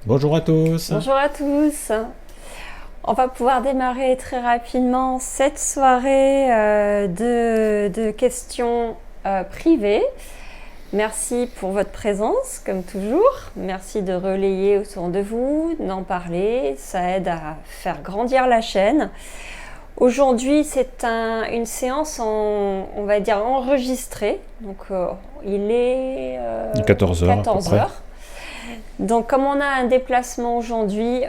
Bonjour à tous. Bonjour à tous. On va pouvoir démarrer très rapidement cette soirée de questions privées. Merci pour votre présence, comme toujours. Merci de relayer autour de vous, d'en parler. Ça aide à faire grandir la chaîne. Aujourd'hui, c'est une séance, on va dire, enregistrée. Donc, il est 14 heures à peu 14 près. heures. Donc, comme on a un déplacement aujourd'hui,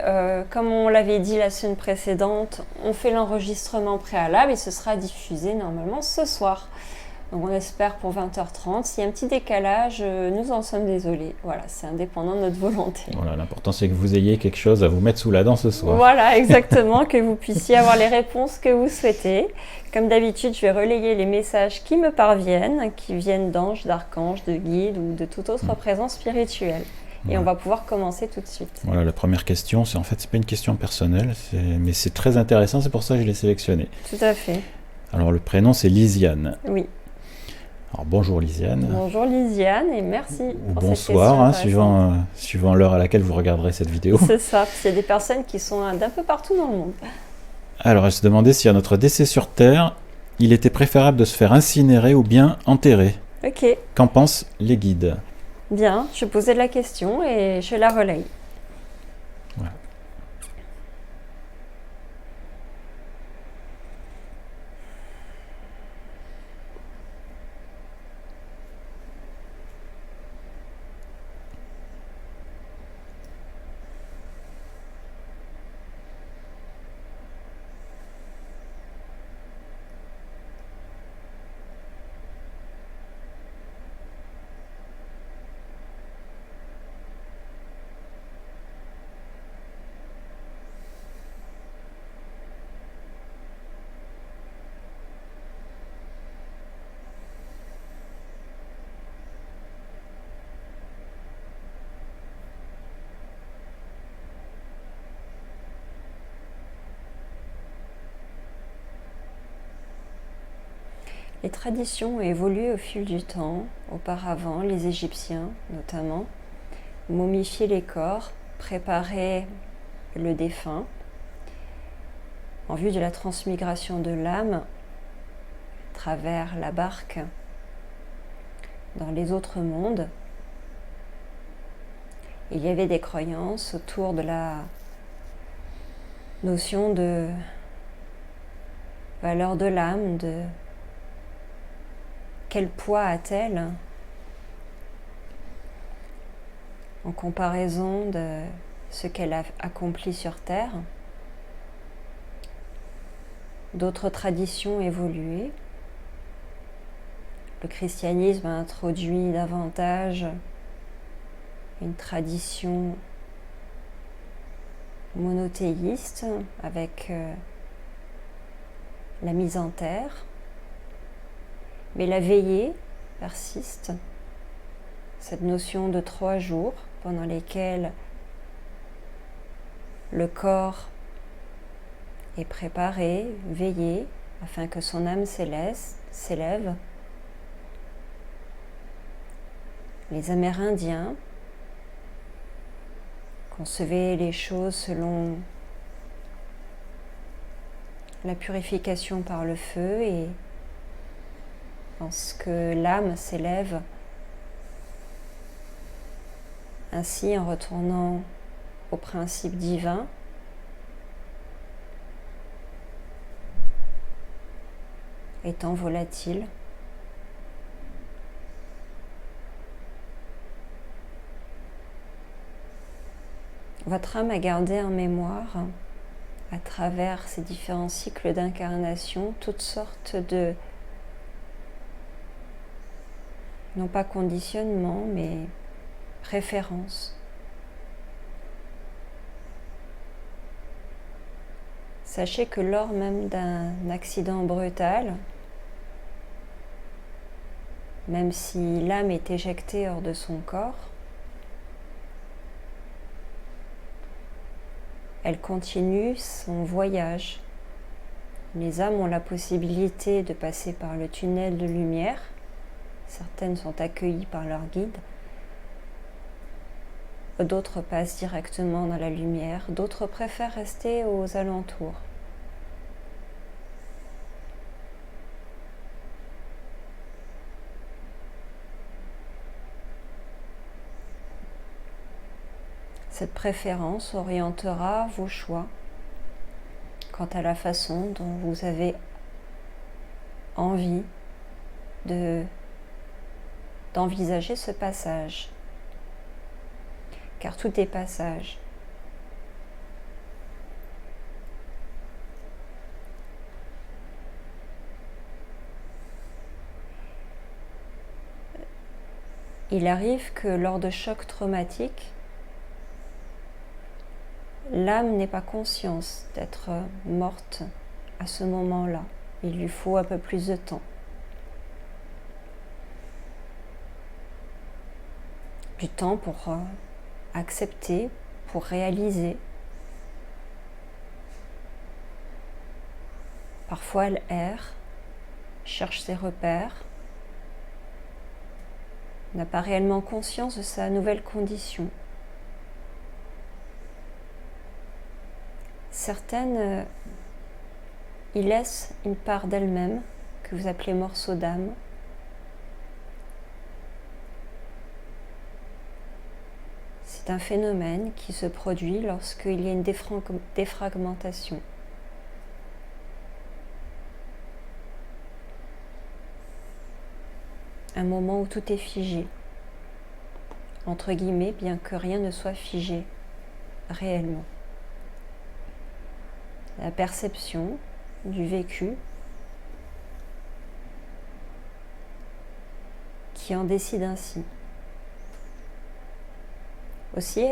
comme on l'avait dit la semaine précédente, on fait l'enregistrement préalable et ce sera diffusé normalement ce soir. Donc, on espère pour 20h30. S'il y a un petit décalage, nous en sommes désolés. Voilà, c'est indépendant de notre volonté. Voilà, l'important c'est que vous ayez quelque chose à vous mettre sous la dent ce soir. Voilà, exactement, que vous puissiez avoir les réponses que vous souhaitez. Comme d'habitude, je vais relayer les messages qui me parviennent, qui viennent d'anges, d'archanges, de guides ou de toute autre présence spirituelle. Et on va pouvoir commencer tout de suite. Voilà, la première question, c'est pas une question personnelle, mais c'est très intéressant, c'est pour ça que je l'ai sélectionné. Tout à fait. Alors le prénom c'est Lisiane. Oui. Alors bonjour Lisiane. Bonjour Lisiane et merci Ou pour bonsoir, cette question suivant l'heure à laquelle vous regarderez cette vidéo. C'est ça, il y a des personnes qui sont d'un peu partout dans le monde. Alors elle se demandait si à notre décès sur Terre, il était préférable de se faire incinérer ou bien enterrer. Ok, Qu'en pensent les guides? bien, je posais la question et je la relaye. Voilà. Les traditions ont évolué au fil du temps. Auparavant, les Égyptiens, notamment, momifiaient les corps, préparaient le défunt en vue de la transmigration de l'âme à travers la barque dans les autres mondes. Il y avait des croyances autour de la notion de valeur de l'âme, de quel poids a-t-elle en comparaison de ce qu'elle a accompli sur Terre. D'autres traditions ont évolué. Le christianisme a introduit davantage une tradition monothéiste avec la mise en terre. Mais la veillée persiste, cette notion de 3 jours pendant lesquels le corps est préparé, veillé, afin que son âme s'élève. Les Amérindiens concevaient les choses selon la purification par le feu et pensent que l'âme s'élève ainsi en retournant au principe divin. Étant volatile. Votre âme a gardé en mémoire, à travers ces différents cycles d'incarnation, toutes sortes de, non pas conditionnement, mais préférences. Sachez que lors même d'un accident brutal, même si l'âme est éjectée hors de son corps, elle continue son voyage. Les âmes ont la possibilité de passer par le tunnel de lumière. Certaines sont accueillies par leur guide. D'autres passent directement dans la lumière, d'autres préfèrent rester aux alentours. Cette préférence orientera vos choix quant à la façon dont vous avez envie d'envisager ce passage. Car tout est passage. Il arrive que lors de chocs traumatiques, l'âme n'ait pas conscience d'être morte à ce moment-là. Il lui faut un peu plus de temps. Du temps pour accepter, pour réaliser. Parfois elle erre, cherche ses repères, n'a pas réellement conscience de sa nouvelle condition. Certaines y laissent une part d'elles-mêmes que vous appelez morceau d'âme. C'est un phénomène qui se produit lorsqu'il y a une défragmentation. Un moment où tout est figé, entre guillemets, bien que rien ne soit figé réellement. La perception du vécu qui en décide ainsi. Aussi,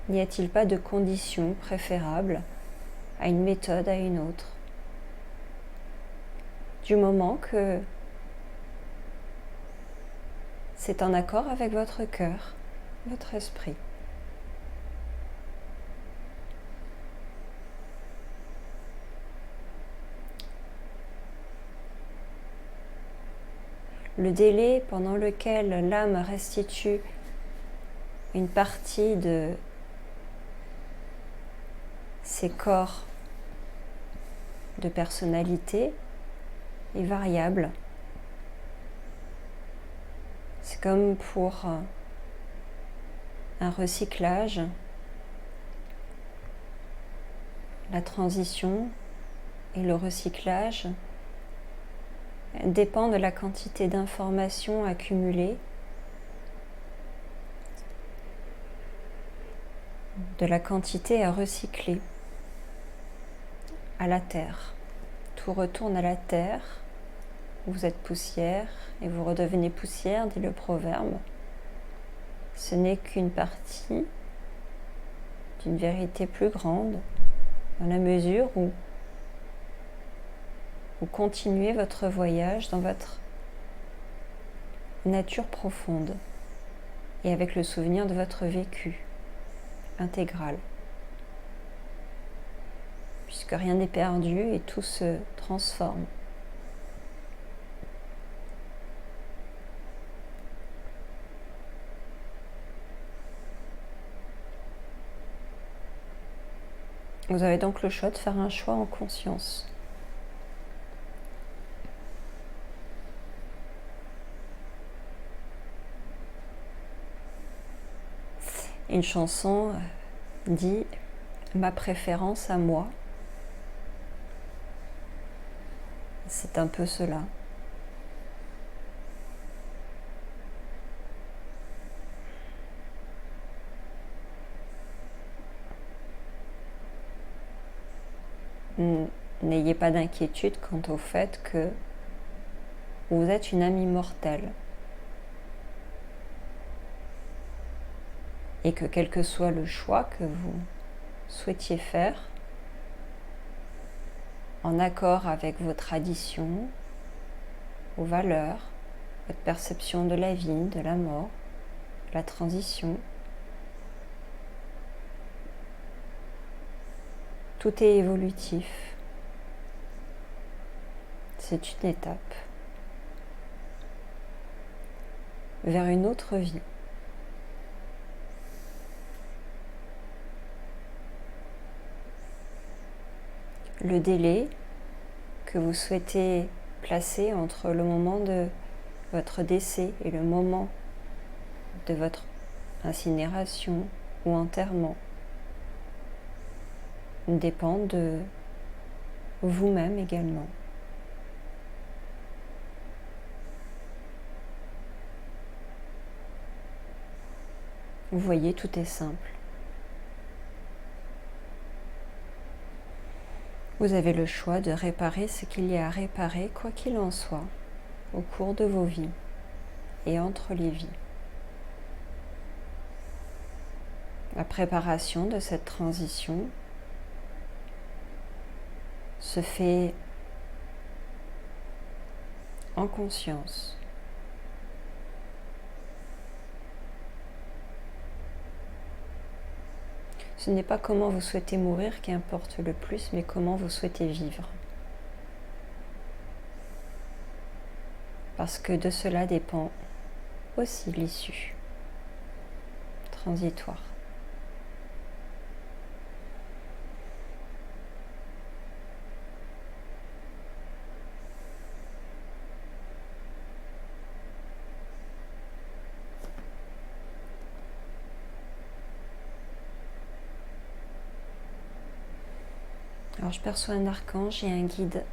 n'y a-t-il pas de conditions préférables à une méthode, à une autre, du moment que c'est en accord avec votre cœur, votre esprit. Le délai pendant lequel l'âme restitue une partie de ses corps de personnalité est variable. C'est comme pour un recyclage, la transition et le recyclage dépend de la quantité d'informations accumulées, de la quantité à recycler à la terre. Tout retourne à la terre, vous êtes poussière et vous redevenez poussière, dit le proverbe. Ce n'est qu'une partie d'une vérité plus grande, dans la mesure où vous continuez votre voyage dans votre nature profonde et avec le souvenir de votre vécu intégral. Puisque rien n'est perdu et tout se transforme. Vous avez donc le choix de faire un choix en conscience. Une chanson dit « Ma préférence à moi ». C'est un peu cela. N'ayez pas d'inquiétude quant au fait que vous êtes une âme immortelle et que quel que soit le choix que vous souhaitiez faire, en accord avec vos traditions, vos valeurs, votre perception de la vie, de la mort, de la transition, tout est évolutif. C'est une étape vers une autre vie. le délai que vous souhaitez placer entre le moment de votre décès et le moment de votre incinération ou enterrement dépend de vous-même également. Vous voyez, tout est simple. Vous avez le choix de réparer ce qu'il y a à réparer, quoi qu'il en soit, au cours de vos vies et entre les vies. La préparation de cette transition se fait en conscience. Ce n'est pas comment vous souhaitez mourir qui importe le plus, mais comment vous souhaitez vivre. Parce que de cela dépend aussi l'issue transitoire. Alors je perçois un archange et un guide.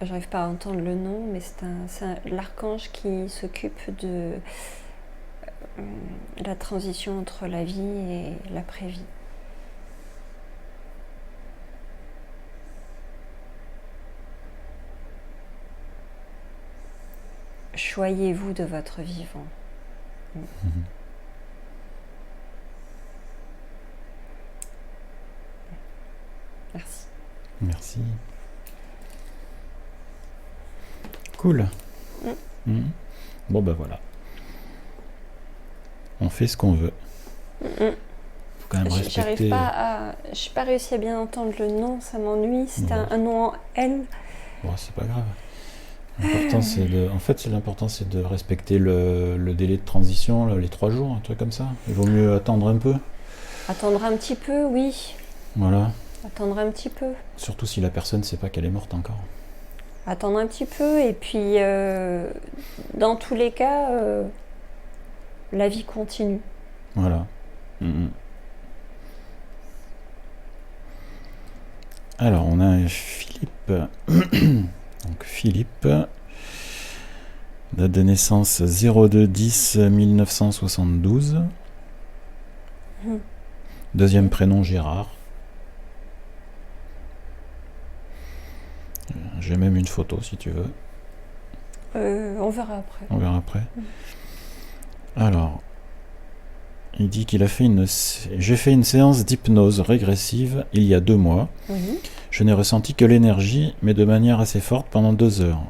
J'arrive pas à entendre le nom, mais c'est l'archange qui s'occupe de la transition entre la vie et l'après-vie. Choyez-vous de votre vivant. Merci. Merci. Cool. Bon ben voilà. On fait ce qu'on veut. Faut quand même respecter. Je n'ai pas réussi à bien entendre le nom, ça m'ennuie. C'est un nom en L. Bon, c'est pas grave. L'important c'est de respecter le délai de transition, là, les 3 jours, un truc comme ça. Il vaut mieux attendre un peu. Attendre un petit peu, oui. Voilà. Attendre un petit peu. Surtout si la personne ne sait pas qu'elle est morte encore. Attendre un petit peu et puis dans tous les cas, la vie continue. Voilà. Alors on a Philippe. Donc Philippe, date de naissance 02-10-1972. Deuxième prénom Gérard. J'ai même une photo si tu veux. On verra après. On verra après. Alors, il dit qu'il a fait j'ai fait une séance d'hypnose régressive il y a 2 mois. Je n'ai ressenti que l'énergie, mais de manière assez forte pendant 2 heures.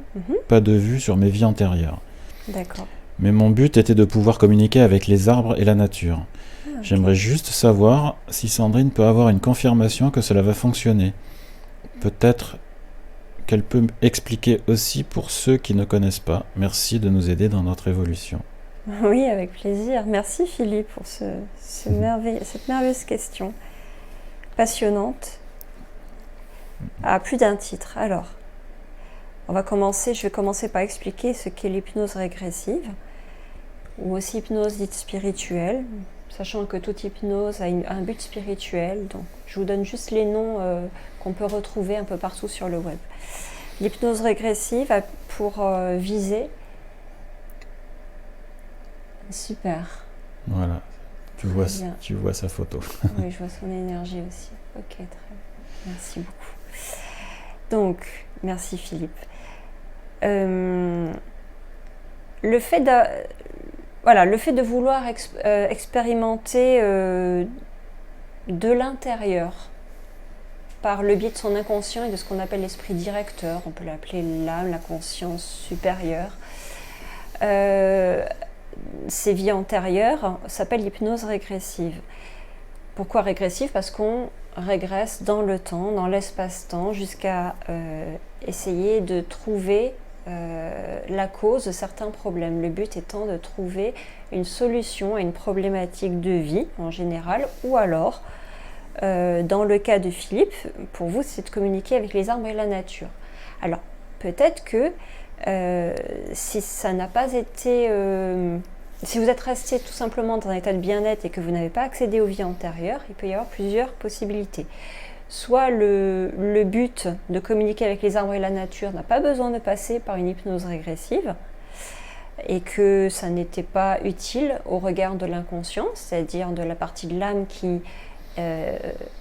Pas de vue sur mes vies antérieures. D'accord. Mais mon but était de pouvoir communiquer avec les arbres et la nature. Okay. J'aimerais juste savoir si Sandrine peut avoir une confirmation que cela va fonctionner. Peut-être qu'elle peut expliquer aussi pour ceux qui ne connaissent pas. Merci de nous aider dans notre évolution. Oui, avec plaisir. Merci Philippe pour cette merveilleuse question. Passionnante. À plus d'un titre. Alors, je vais commencer par expliquer ce qu'est l'hypnose régressive, ou aussi hypnose dite spirituelle, sachant que toute hypnose a un but spirituel. Donc, je vous donne juste les noms qu'on peut retrouver un peu partout sur le web. L'hypnose régressive a pour viser... Super. Voilà, tu vois sa photo. Oui, je vois son énergie aussi. Ok, très bien. Merci beaucoup. Donc, merci Philippe. Le fait de vouloir expérimenter de l'intérieur, par le biais de son inconscient et de ce qu'on appelle l'esprit directeur, on peut l'appeler l'âme, la conscience supérieure, ces vies antérieures s'appelle l'hypnose régressive. Pourquoi régressive ? Parce qu'on régresse dans le temps, dans l'espace-temps, jusqu'à essayer de trouver la cause de certains problèmes. Le but étant de trouver une solution à une problématique de vie en général, ou alors, dans le cas de Philippe, pour vous, c'est de communiquer avec les arbres et la nature. Alors, peut-être que si ça n'a pas été... si vous êtes resté tout simplement dans un état de bien-être et que vous n'avez pas accédé aux vies antérieures, il peut y avoir plusieurs possibilités. Soit le but de communiquer avec les arbres et la nature n'a pas besoin de passer par une hypnose régressive et que ça n'était pas utile au regard de l'inconscient, c'est-à-dire de la partie de l'âme qui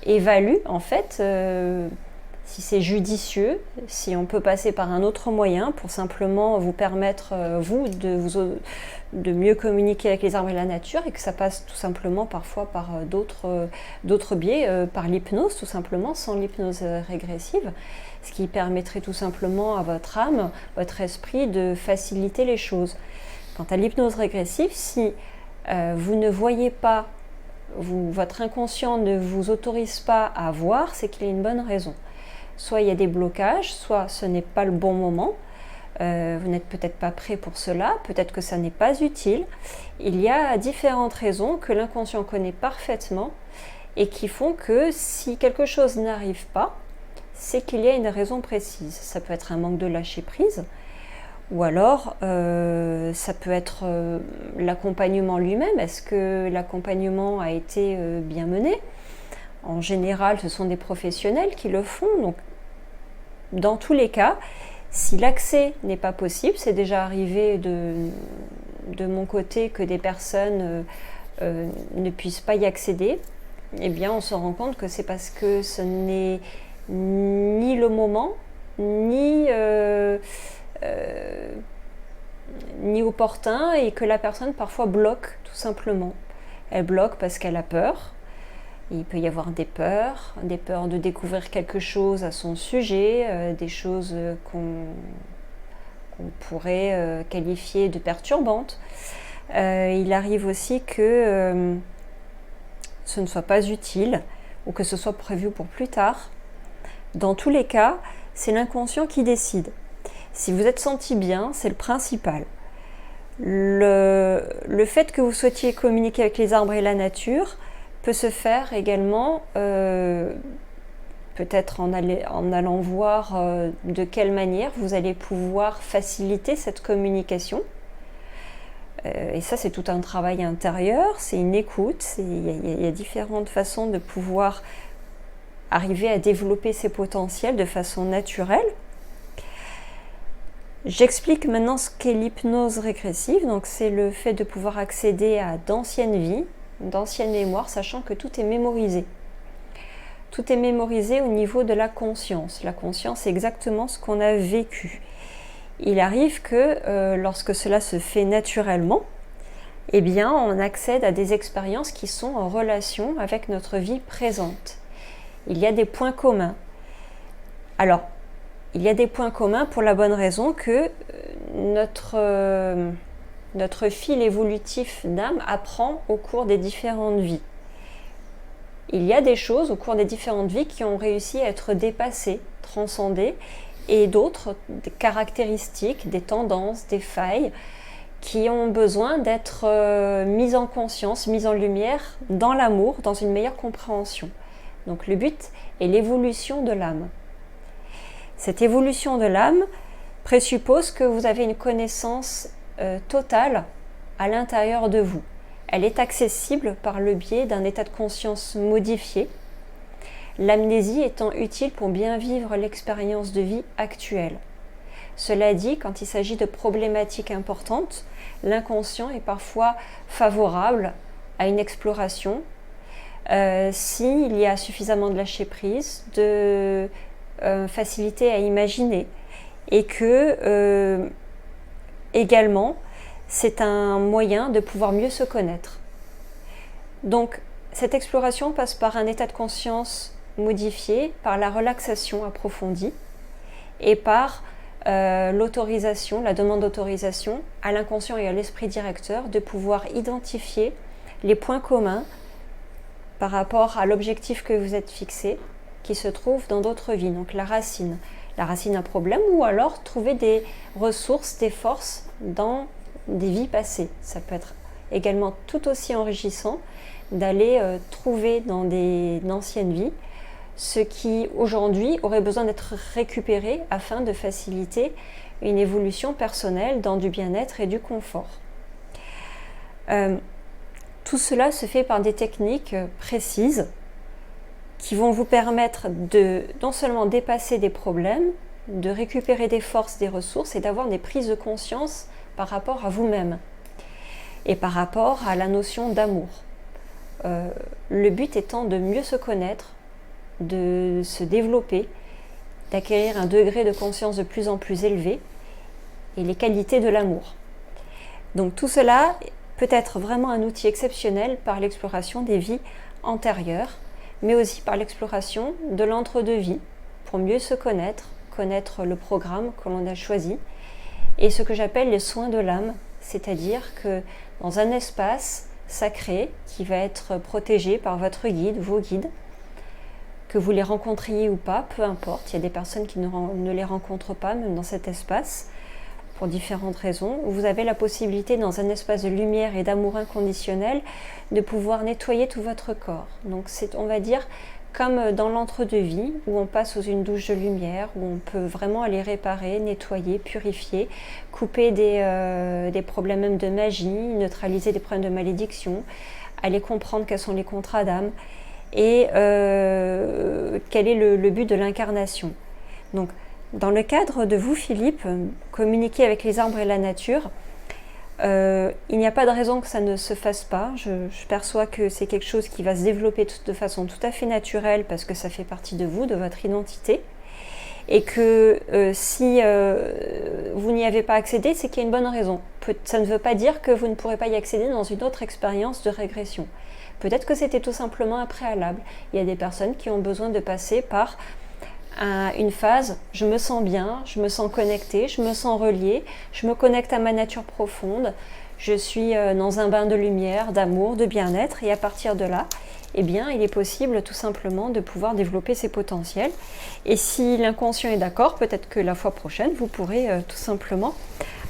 évalue en fait si c'est judicieux, si on peut passer par un autre moyen pour simplement vous permettre, de mieux communiquer avec les arbres et la nature, et que ça passe tout simplement parfois par d'autres biais, par l'hypnose tout simplement, sans l'hypnose régressive, ce qui permettrait tout simplement à votre âme, votre esprit de faciliter les choses. Quant à l'hypnose régressive, si vous ne voyez pas, votre inconscient ne vous autorise pas à voir, c'est qu'il y a une bonne raison. Soit il y a des blocages, soit ce n'est pas le bon moment, vous n'êtes peut-être pas prêt pour cela, peut-être que ça n'est pas utile. Il y a différentes raisons que l'inconscient connaît parfaitement et qui font que si quelque chose n'arrive pas, c'est qu'il y a une raison précise. Ça peut être un manque de lâcher prise, ou alors ça peut être l'accompagnement lui-même. Est-ce que l'accompagnement a été bien mené ? En général, ce sont des professionnels qui le font. Donc, dans tous les cas, si l'accès n'est pas possible, c'est déjà arrivé de mon côté que des personnes ne puissent pas y accéder, eh bien, on se rend compte que c'est parce que ce n'est ni le moment, ni opportun, et que la personne parfois bloque tout simplement. Elle bloque parce qu'elle a peur. Il peut y avoir des peurs de découvrir quelque chose à son sujet, des choses qu'on pourrait qualifier de perturbantes. Il arrive aussi que ce ne soit pas utile ou que ce soit prévu pour plus tard. Dans tous les cas, c'est l'inconscient qui décide. Si vous êtes senti bien, c'est le principal. Le fait que vous souhaitiez communiquer avec les arbres et la nature peut se faire également, peut-être en allant voir de quelle manière vous allez pouvoir faciliter cette communication. Et ça, c'est tout un travail intérieur, c'est une écoute, il y a différentes façons de pouvoir arriver à développer ses potentiels de façon naturelle. J'explique maintenant ce qu'est l'hypnose régressive. Donc, c'est le fait de pouvoir accéder à d'anciennes vies, d'anciennes mémoires, sachant que tout est mémorisé. Tout est mémorisé au niveau de la conscience. La conscience, c'est exactement ce qu'on a vécu. Il arrive que lorsque cela se fait naturellement, eh bien, on accède à des expériences qui sont en relation avec notre vie présente. Il y a des points communs. Alors, il y a des points communs pour la bonne raison que notre fil évolutif d'âme apprend au cours des différentes vies. Il y a des choses au cours des différentes vies qui ont réussi à être dépassées, transcendées, et d'autres, des caractéristiques, des tendances, des failles, qui ont besoin d'être mises en conscience, mises en lumière dans l'amour, dans une meilleure compréhension. Donc le but est l'évolution de l'âme. Cette évolution de l'âme présuppose que vous avez une connaissance totale à l'intérieur de vous. Elle est accessible par le biais d'un état de conscience modifié, l'amnésie étant utile pour bien vivre l'expérience de vie actuelle. Cela dit, quand il s'agit de problématiques importantes, l'inconscient est parfois favorable à une exploration s'il y a suffisamment de lâcher prise, de facilité à imaginer, et que également c'est un moyen de pouvoir mieux se connaître. Donc cette exploration passe par un état de conscience modifié, par la relaxation approfondie et par l'autorisation, la demande d'autorisation à l'inconscient et à l'esprit directeur de pouvoir identifier les points communs par rapport à l'objectif que vous êtes fixé, qui se trouve dans d'autres vies, donc la racine. la racine d'un problème, ou alors trouver des ressources, des forces dans des vies passées. Ça peut être également tout aussi enrichissant d'aller trouver dans des anciennes vies ce qui aujourd'hui aurait besoin d'être récupéré afin de faciliter une évolution personnelle dans du bien-être et du confort. Tout cela se fait par des techniques précises qui vont vous permettre de non seulement dépasser des problèmes, de récupérer des forces, des ressources et d'avoir des prises de conscience par rapport à vous-même et par rapport à la notion d'amour. Le but étant de mieux se connaître, de se développer, d'acquérir un degré de conscience de plus en plus élevé et les qualités de l'amour. Donc tout cela peut être vraiment un outil exceptionnel par l'exploration des vies antérieures, mais aussi par l'exploration de l'entre-deux-vie pour mieux se connaître, connaître le programme que l'on a choisi et ce que j'appelle les soins de l'âme, c'est-à-dire que dans un espace sacré qui va être protégé par votre guide, vos guides, que vous les rencontriez ou pas, peu importe, il y a des personnes qui ne les rencontrent pas même dans cet espace pour différentes raisons. Vous avez la possibilité dans un espace de lumière et d'amour inconditionnel de pouvoir nettoyer tout votre corps. Donc c'est, on va dire, comme dans l'entre-deux-vie où on passe sous une douche de lumière, où on peut vraiment aller réparer, nettoyer, purifier, couper des problèmes même de magie, neutraliser des problèmes de malédiction, aller comprendre quels sont les contrats d'âme et quel est le but de l'incarnation. Donc, dans le cadre de vous, Philippe, communiquer avec les arbres et la nature, il n'y a pas de raison que ça ne se fasse pas. Je perçois que c'est quelque chose qui va se développer de façon tout à fait naturelle parce que ça fait partie de vous, de votre identité. Et que si vous n'y avez pas accédé, c'est qu'il y a une bonne raison. Ça ne veut pas dire que vous ne pourrez pas y accéder dans une autre expérience de régression. Peut-être que c'était tout simplement un préalable. Il y a des personnes qui ont besoin de passer par une phase, je me sens bien, je me sens connectée, je me sens reliée, je me connecte à ma nature profonde, je suis dans un bain de lumière, d'amour, de bien-être, et à partir de là, eh bien, il est possible tout simplement de pouvoir développer ses potentiels. Et si l'inconscient est d'accord, peut-être que la fois prochaine, vous pourrez tout simplement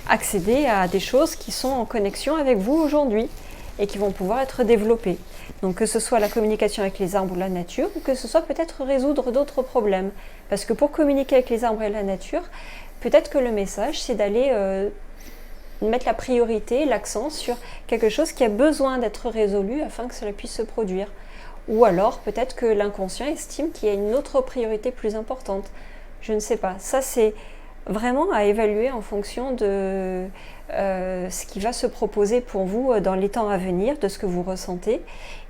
accéder à des choses qui sont en connexion avec vous aujourd'hui et qui vont pouvoir être développées. Donc que ce soit la communication avec les arbres ou la nature, ou que ce soit peut-être résoudre d'autres problèmes. Parce que pour communiquer avec les arbres et la nature, peut-être que le message, c'est d'aller mettre la priorité, l'accent sur quelque chose qui a besoin d'être résolu afin que cela puisse se produire. Ou alors, peut-être que l'inconscient estime qu'il y a une autre priorité plus importante. Je ne sais pas. Ça, c'est vraiment à évaluer en fonction de ce qui va se proposer pour vous dans les temps à venir, de ce que vous ressentez.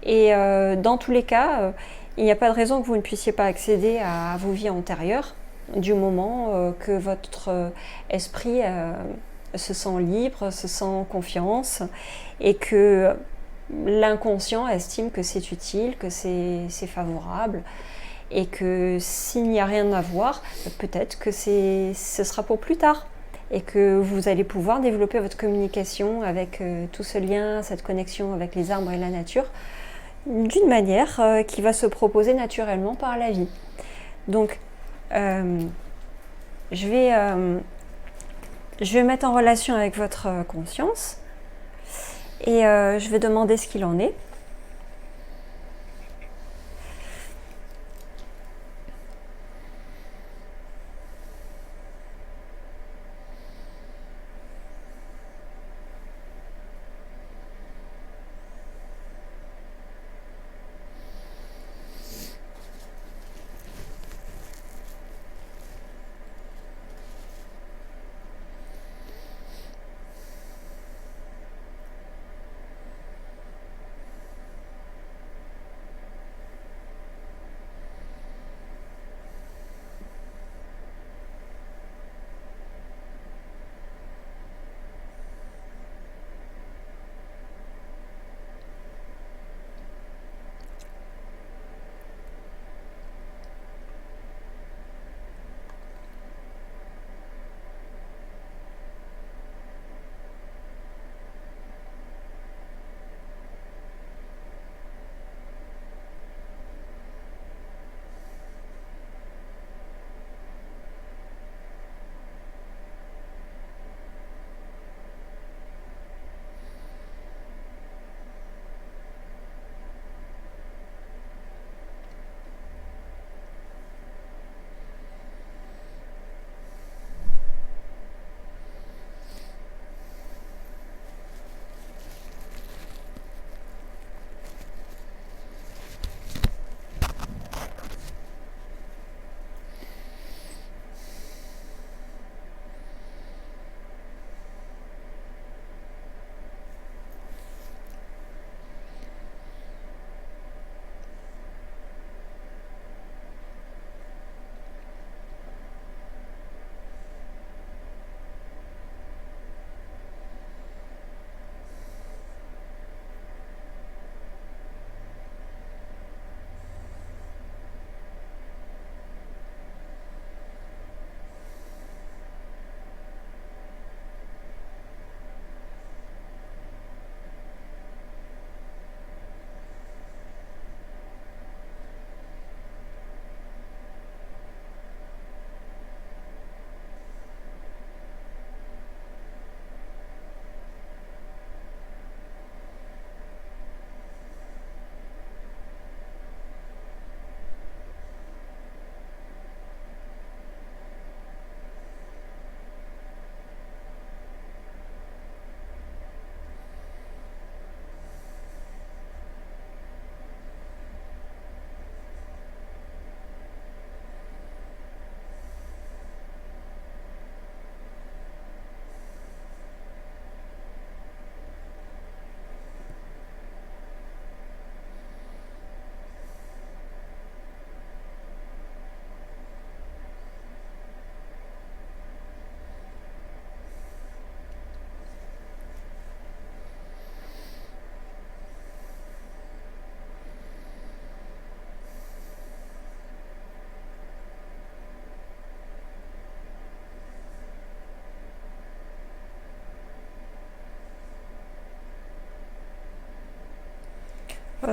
Et dans tous les cas, il n'y a pas de raison que vous ne puissiez pas accéder à vos vies antérieures du moment que votre esprit se sent libre, se sent en confiance et que l'inconscient estime que c'est utile, que c'est favorable. Et que s'il n'y a rien à voir, peut-être que ce sera pour plus tard. Et que vous allez pouvoir développer votre communication avec tout ce lien, cette connexion avec les arbres et la nature, d'une manière qui va se proposer naturellement par la vie. Donc, je vais mettre en relation avec votre conscience et je vais demander ce qu'il en est.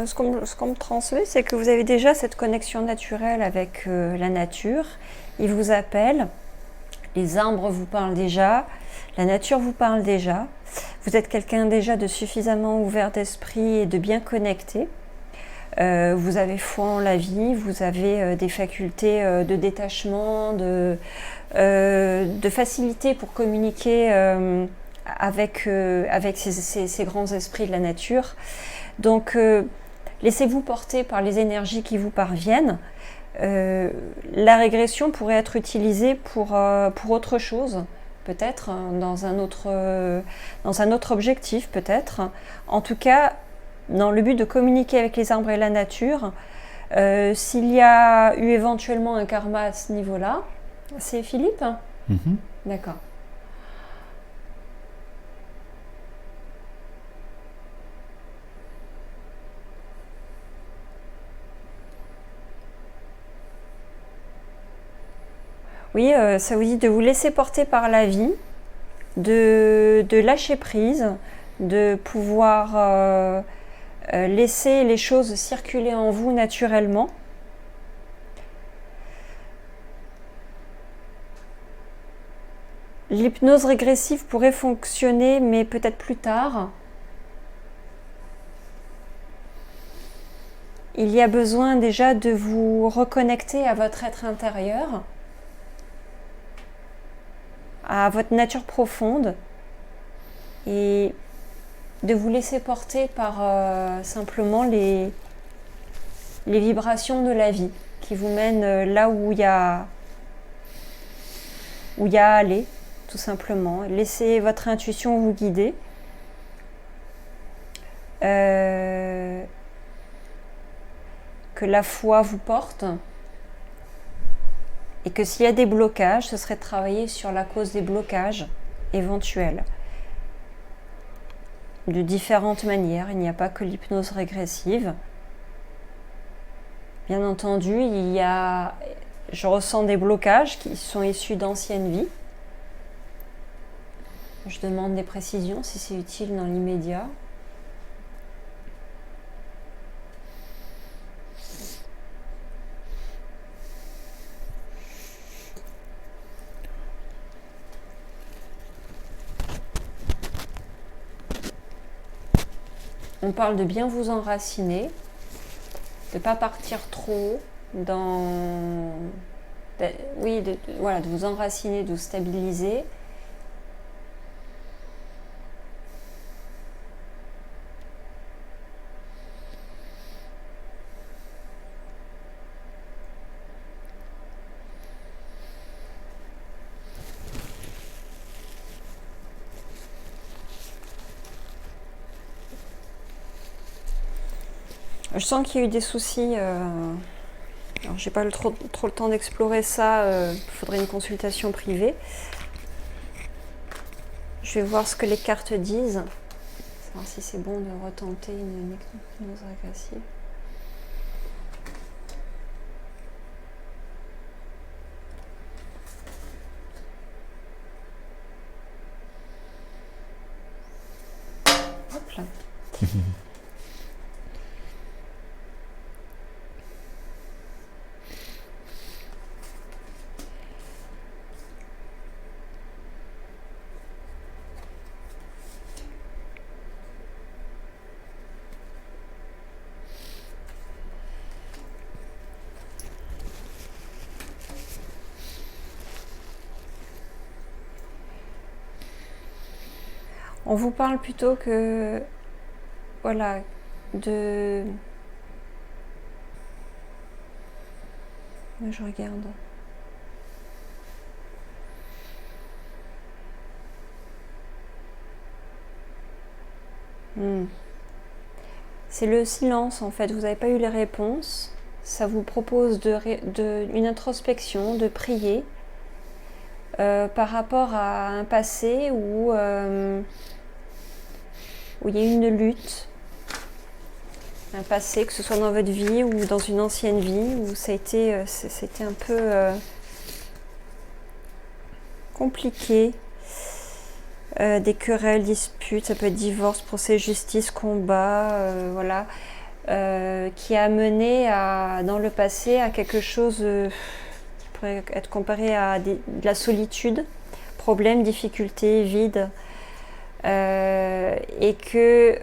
ce qu'on me transmet, c'est que vous avez déjà cette connexion naturelle avec la nature. Il vous appelle, les arbres vous parlent déjà, la nature vous parle déjà. Vous êtes quelqu'un déjà de suffisamment ouvert d'esprit et de bien connecté. Vous avez foi en la vie, vous avez des facultés de détachement, de facilité pour communiquer avec ces grands esprits de la nature. Donc, laissez-vous porter par les énergies qui vous parviennent. La régression pourrait être utilisée pour autre chose, peut-être, dans un autre objectif, peut-être. En tout cas, dans le but de communiquer avec les arbres et la nature, s'il y a eu éventuellement un karma à ce niveau-là, c'est Philippe ? D'accord. Oui, ça vous dit de vous laisser porter par la vie, de lâcher prise, de pouvoir laisser les choses circuler en vous naturellement. L'hypnose régressive pourrait fonctionner, mais peut-être plus tard. Il y a besoin déjà de vous reconnecter à votre être intérieur, à votre nature profonde, et de vous laisser porter par simplement les vibrations de la vie qui vous mènent là où il y a à aller, tout simplement. Laissez votre intuition vous guider. Que la foi vous porte. Et que s'il y a des blocages, ce serait de travailler sur la cause des blocages éventuels. De différentes manières, il n'y a pas que l'hypnose régressive. Bien entendu, je ressens des blocages qui sont issus d'anciennes vies. Je demande des précisions si c'est utile dans l'immédiat. On parle de bien vous enraciner, de ne pas partir trop dans... de vous enraciner, de vous stabiliser. Je sens qu'il y a eu des soucis. Alors, j'ai pas trop le temps d'explorer ça. Il faudrait une consultation privée. Je vais voir ce que les cartes disent. Savoir si c'est bon de retenter une hypnose régressive. Hop là. On vous parle plutôt que, voilà, de... Je regarde. C'est le silence en fait, vous n'avez pas eu les réponses. Ça vous propose une introspection, de prier par rapport à un passé où il y a eu une lutte. Un passé, que ce soit dans votre vie ou dans une ancienne vie, où c'était un peu compliqué. Des querelles, disputes, ça peut être divorce, procès, justice, combat, voilà. qui a mené dans le passé à quelque chose qui pourrait être comparé à de la solitude, problème, difficulté, vide, et que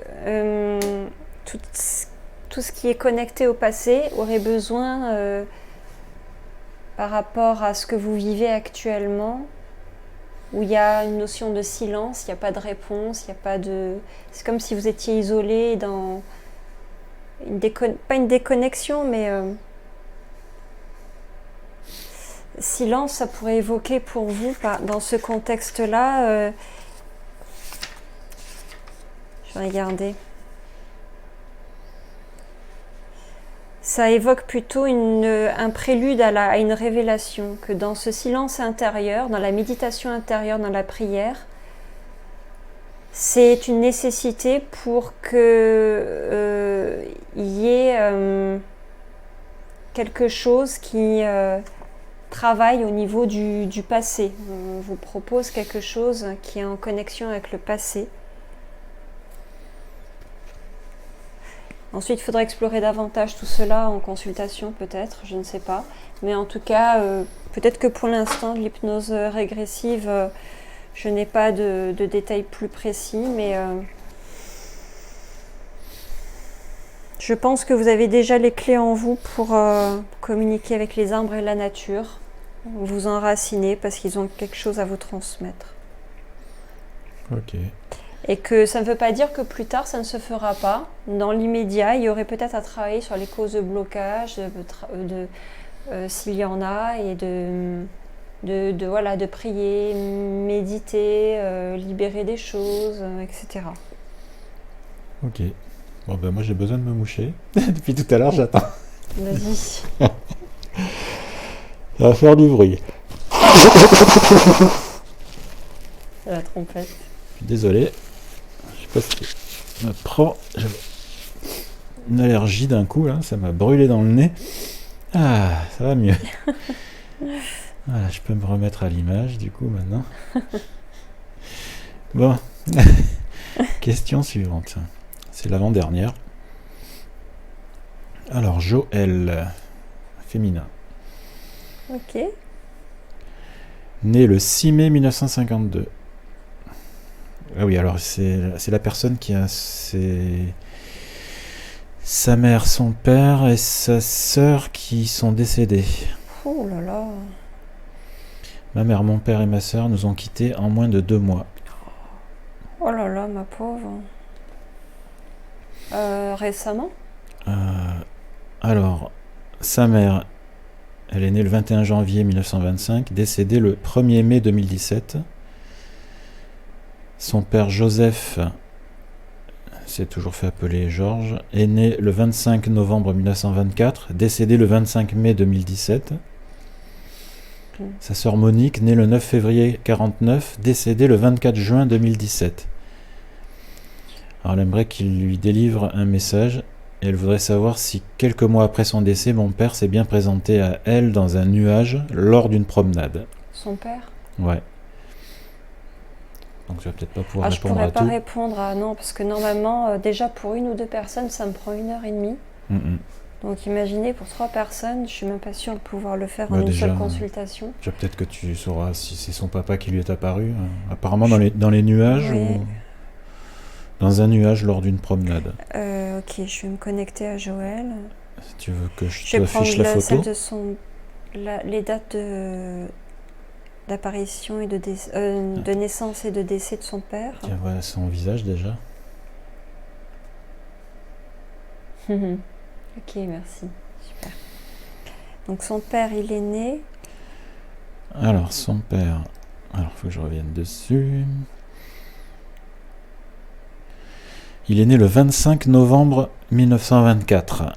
tout ce qui est connecté au passé aurait besoin, par rapport à ce que vous vivez actuellement, où il y a une notion de silence, il n'y a pas de réponse, il n'y a pas de... C'est comme si vous étiez isolé dans... Pas une déconnexion, mais... Silence, ça pourrait évoquer pour vous, dans ce contexte-là... Je vais regarder. Ça évoque plutôt un prélude à une révélation, que dans ce silence intérieur, dans la méditation intérieure, dans la prière, c'est une nécessité pour que y ait quelque chose qui travaille au niveau du passé. On vous propose quelque chose qui est en connexion avec le passé. Ensuite, il faudra explorer davantage tout cela en consultation, peut-être, je ne sais pas. Mais en tout cas, peut-être que pour l'instant, de l'hypnose régressive, je n'ai pas de détails plus précis, mais je pense que vous avez déjà les clés en vous pour communiquer avec les arbres et la nature, vous enraciner parce qu'ils ont quelque chose à vous transmettre. Ok. Et que ça ne veut pas dire que plus tard ça ne se fera pas. Dans l'immédiat, il y aurait peut-être à travailler sur les causes de blocage, s'il y en a, et de prier, méditer, libérer des choses, etc. Ok. Bon ben moi j'ai besoin de me moucher. Depuis tout à l'heure j'attends. Vas-y. Ça va faire du bruit. C'est la trompette. Désolé. Je sais pas si je me prends. J'ai une allergie d'un coup là, ça m'a brûlé dans le nez. Ah, ça va mieux. Voilà, je peux me remettre à l'image du coup maintenant. Bon. Question suivante. C'est l'avant-dernière. Alors, Joël, féminin. Ok. Né le 6 mai 1952. Ah oui, alors c'est la personne qui a sa mère, son père et sa sœur qui sont décédés. Oh là là. Ma mère, mon père et ma sœur nous ont quittés en moins de 2 mois. Oh là là, ma pauvre. Récemment ? Alors, sa mère, elle est née le 21 janvier 1925, décédée le 1er mai 2017. Son père Joseph, s'est toujours fait appeler Georges, est né le 25 novembre 1924, décédé le 25 mai 2017. Sa sœur Monique, née le 9 février 1949, décédée le 24 juin 2017. Alors elle aimerait qu'il lui délivre un message et elle voudrait savoir si quelques mois après son décès, mon père s'est bien présenté à elle dans un nuage lors d'une promenade. Son père ? Ouais. Donc tu vas peut-être pas pouvoir répondre à tout. Je pourrais pas répondre à non, parce que normalement, déjà pour 1 ou 2 personnes, ça me prend 1h30. Donc imaginez, pour 3 personnes, je suis même pas sûre de pouvoir le faire en une seule consultation. Déjà peut-être que tu sauras si c'est son papa qui lui est apparu. Apparemment dans les nuages ou dans un nuage lors d'une promenade. Ok, je vais me connecter à Joël. Si tu veux que je t'affiche la photo. Les dates d'apparition et de naissance et de décès de son père. Tiens, voilà son visage déjà. Ok, merci. Super. Donc son père, il est né... Alors, son père... Alors, il faut que je revienne dessus. Il est né le 25 novembre 1924.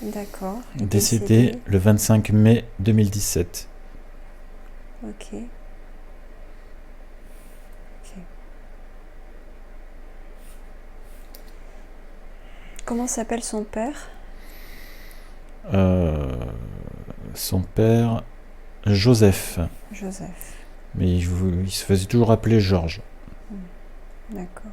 D'accord. Décédé le 25 mai 2017. Ok. Comment s'appelle son père ? Son père, Joseph. Joseph. Mais il se faisait toujours appeler Georges. D'accord.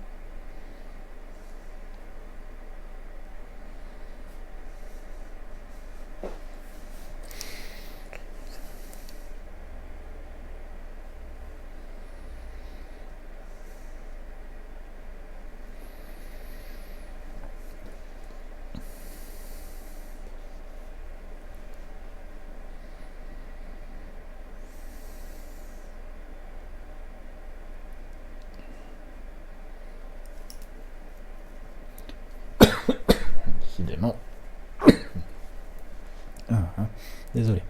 Désolé.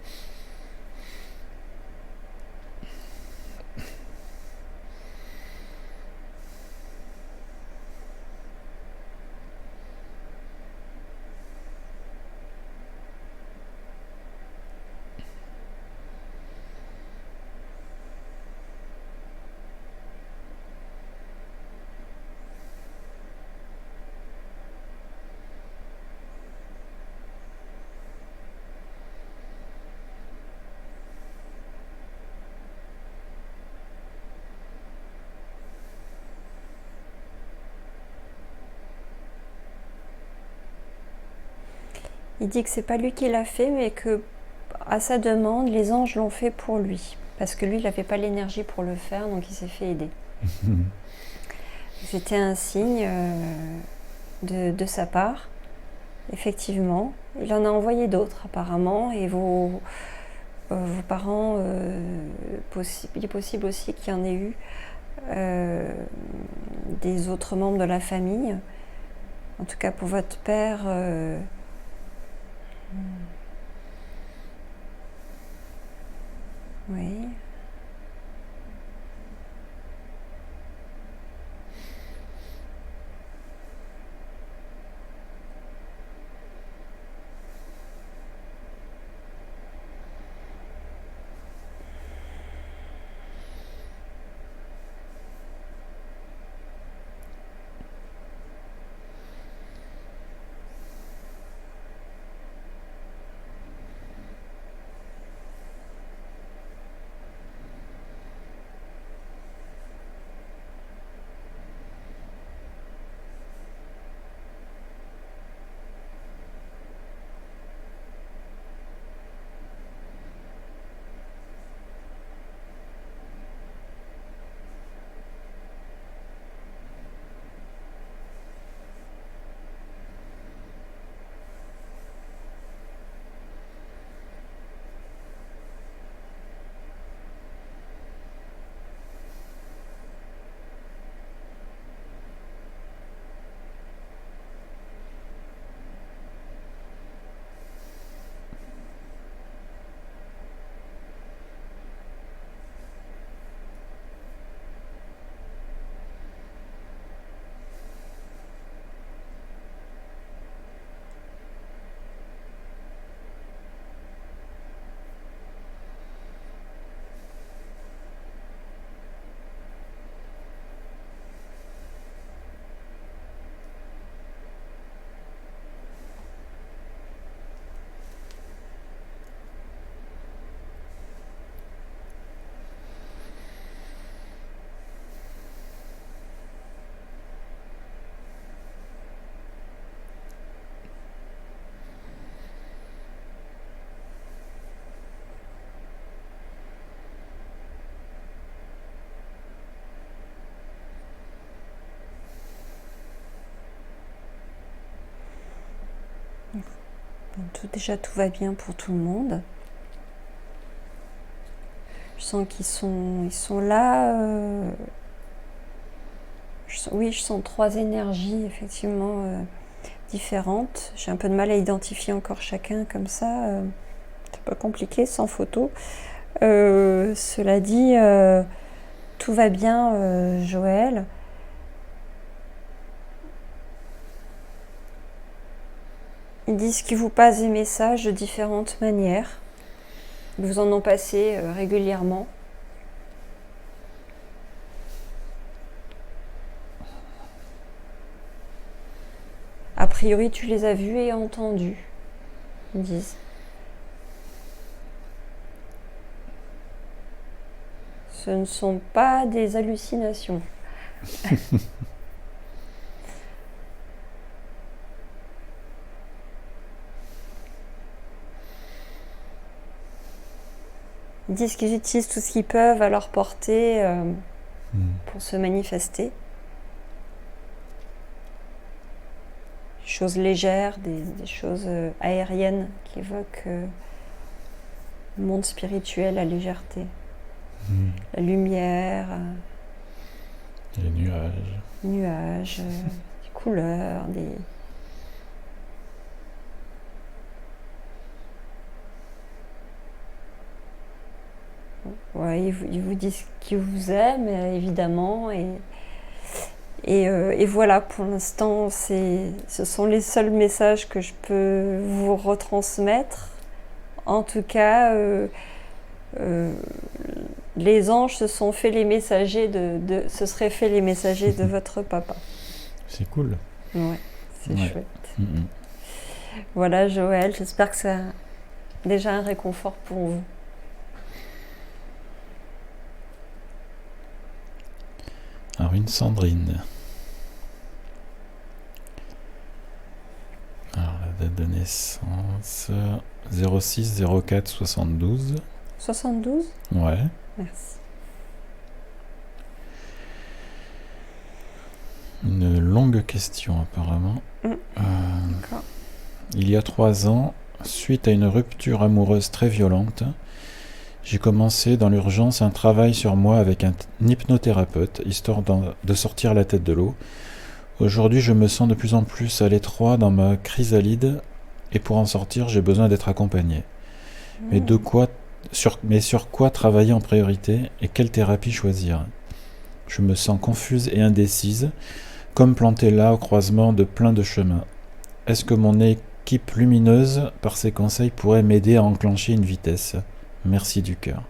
Il dit que c'est pas lui qui l'a fait, mais que à sa demande, les anges l'ont fait pour lui. Parce que lui, il n'avait pas l'énergie pour le faire, donc il s'est fait aider. C'était un signe de sa part, effectivement. Il en a envoyé d'autres, apparemment, et vos parents, il est possible aussi qu'il y en ait eu des autres membres de la famille. En tout cas, pour votre père... oui. Déjà, tout va bien pour tout le monde. Je sens qu'ils sont là. Oui, je sens 3 énergies, effectivement, différentes. J'ai un peu de mal à identifier encore chacun comme ça. C'est pas compliqué, sans photo. Cela dit, tout va bien, Joël. Ils disent qu'ils vous passent des messages de différentes manières. Ils vous en ont passé régulièrement. A priori, tu les as vus et entendus, ils disent. Ce ne sont pas des hallucinations. Ils disent qu'ils utilisent tout ce qu'ils peuvent à leur portée pour se manifester. Des choses légères, des choses aériennes qui évoquent le monde spirituel, la légèreté. La lumière. Les nuages. Nuages, des couleurs, des... ouais, ils vous disent qu'ils vous aiment, évidemment. Et voilà, pour l'instant, ce sont les seuls messages que je peux vous retransmettre. En tout cas, les anges se seraient fait les messagers de votre papa. C'est cool. Ouais, c'est Ouais. chouette. Mhm. Voilà, Joël, j'espère que c'est déjà un réconfort pour vous. Alors, une Sandrine. Alors, la date de naissance 06 04 72. 72 ? Ouais. Merci. Une longue question, apparemment. D'accord. Il y a 3 ans, suite à une rupture amoureuse très violente, j'ai commencé dans l'urgence un travail sur moi avec un hypnothérapeute, histoire de sortir la tête de l'eau. Aujourd'hui, je me sens de plus en plus à l'étroit dans ma chrysalide, et pour en sortir, j'ai besoin d'être accompagné. Mais sur quoi travailler en priorité et quelle thérapie choisir? Je me sens confuse et indécise, comme plantée là au croisement de plein de chemins. Est-ce que mon équipe lumineuse, par ses conseils, pourrait m'aider à enclencher une vitesse? Merci du cœur.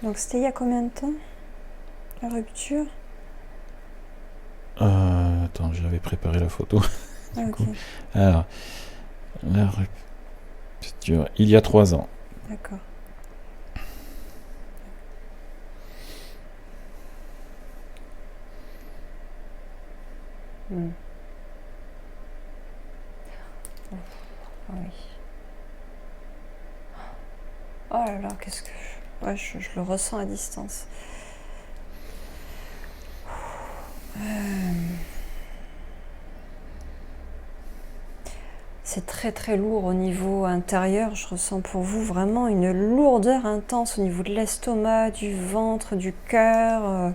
Donc c'était il y a combien de temps, la rupture? Attends, j'avais préparé la photo. Ok, coup. Alors, la rupture, il y a 3 ans. d'accord. Oh, ah oui. Oh là là, qu'est-ce que... Ouais, je le ressens à distance. C'est très très lourd au niveau intérieur. Je ressens pour vous vraiment une lourdeur intense au niveau de l'estomac, du ventre, du cœur.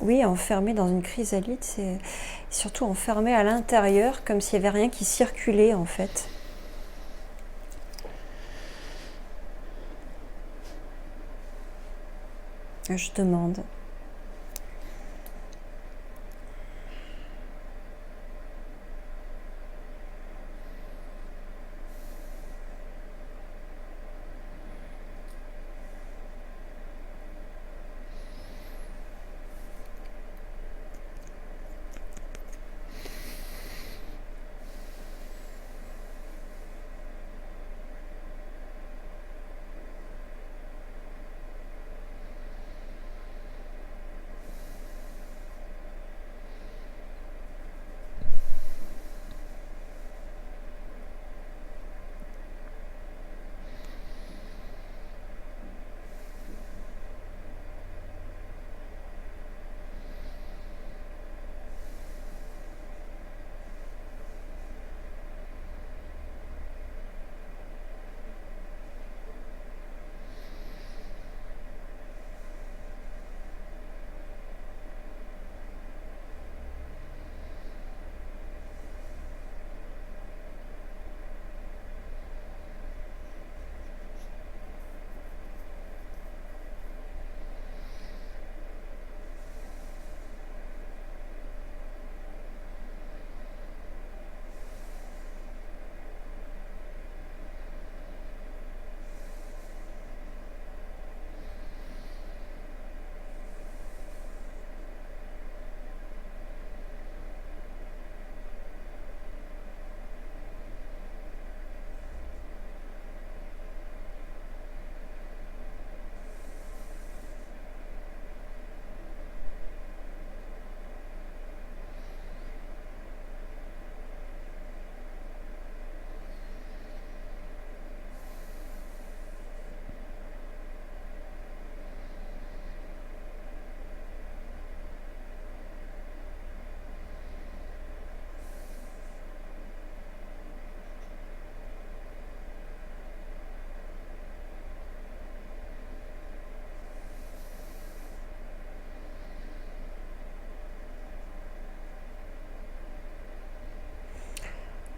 Oui, enfermé dans une chrysalide, c'est surtout enfermé à l'intérieur, comme s'il n'y avait rien qui circulait en fait. Je demande.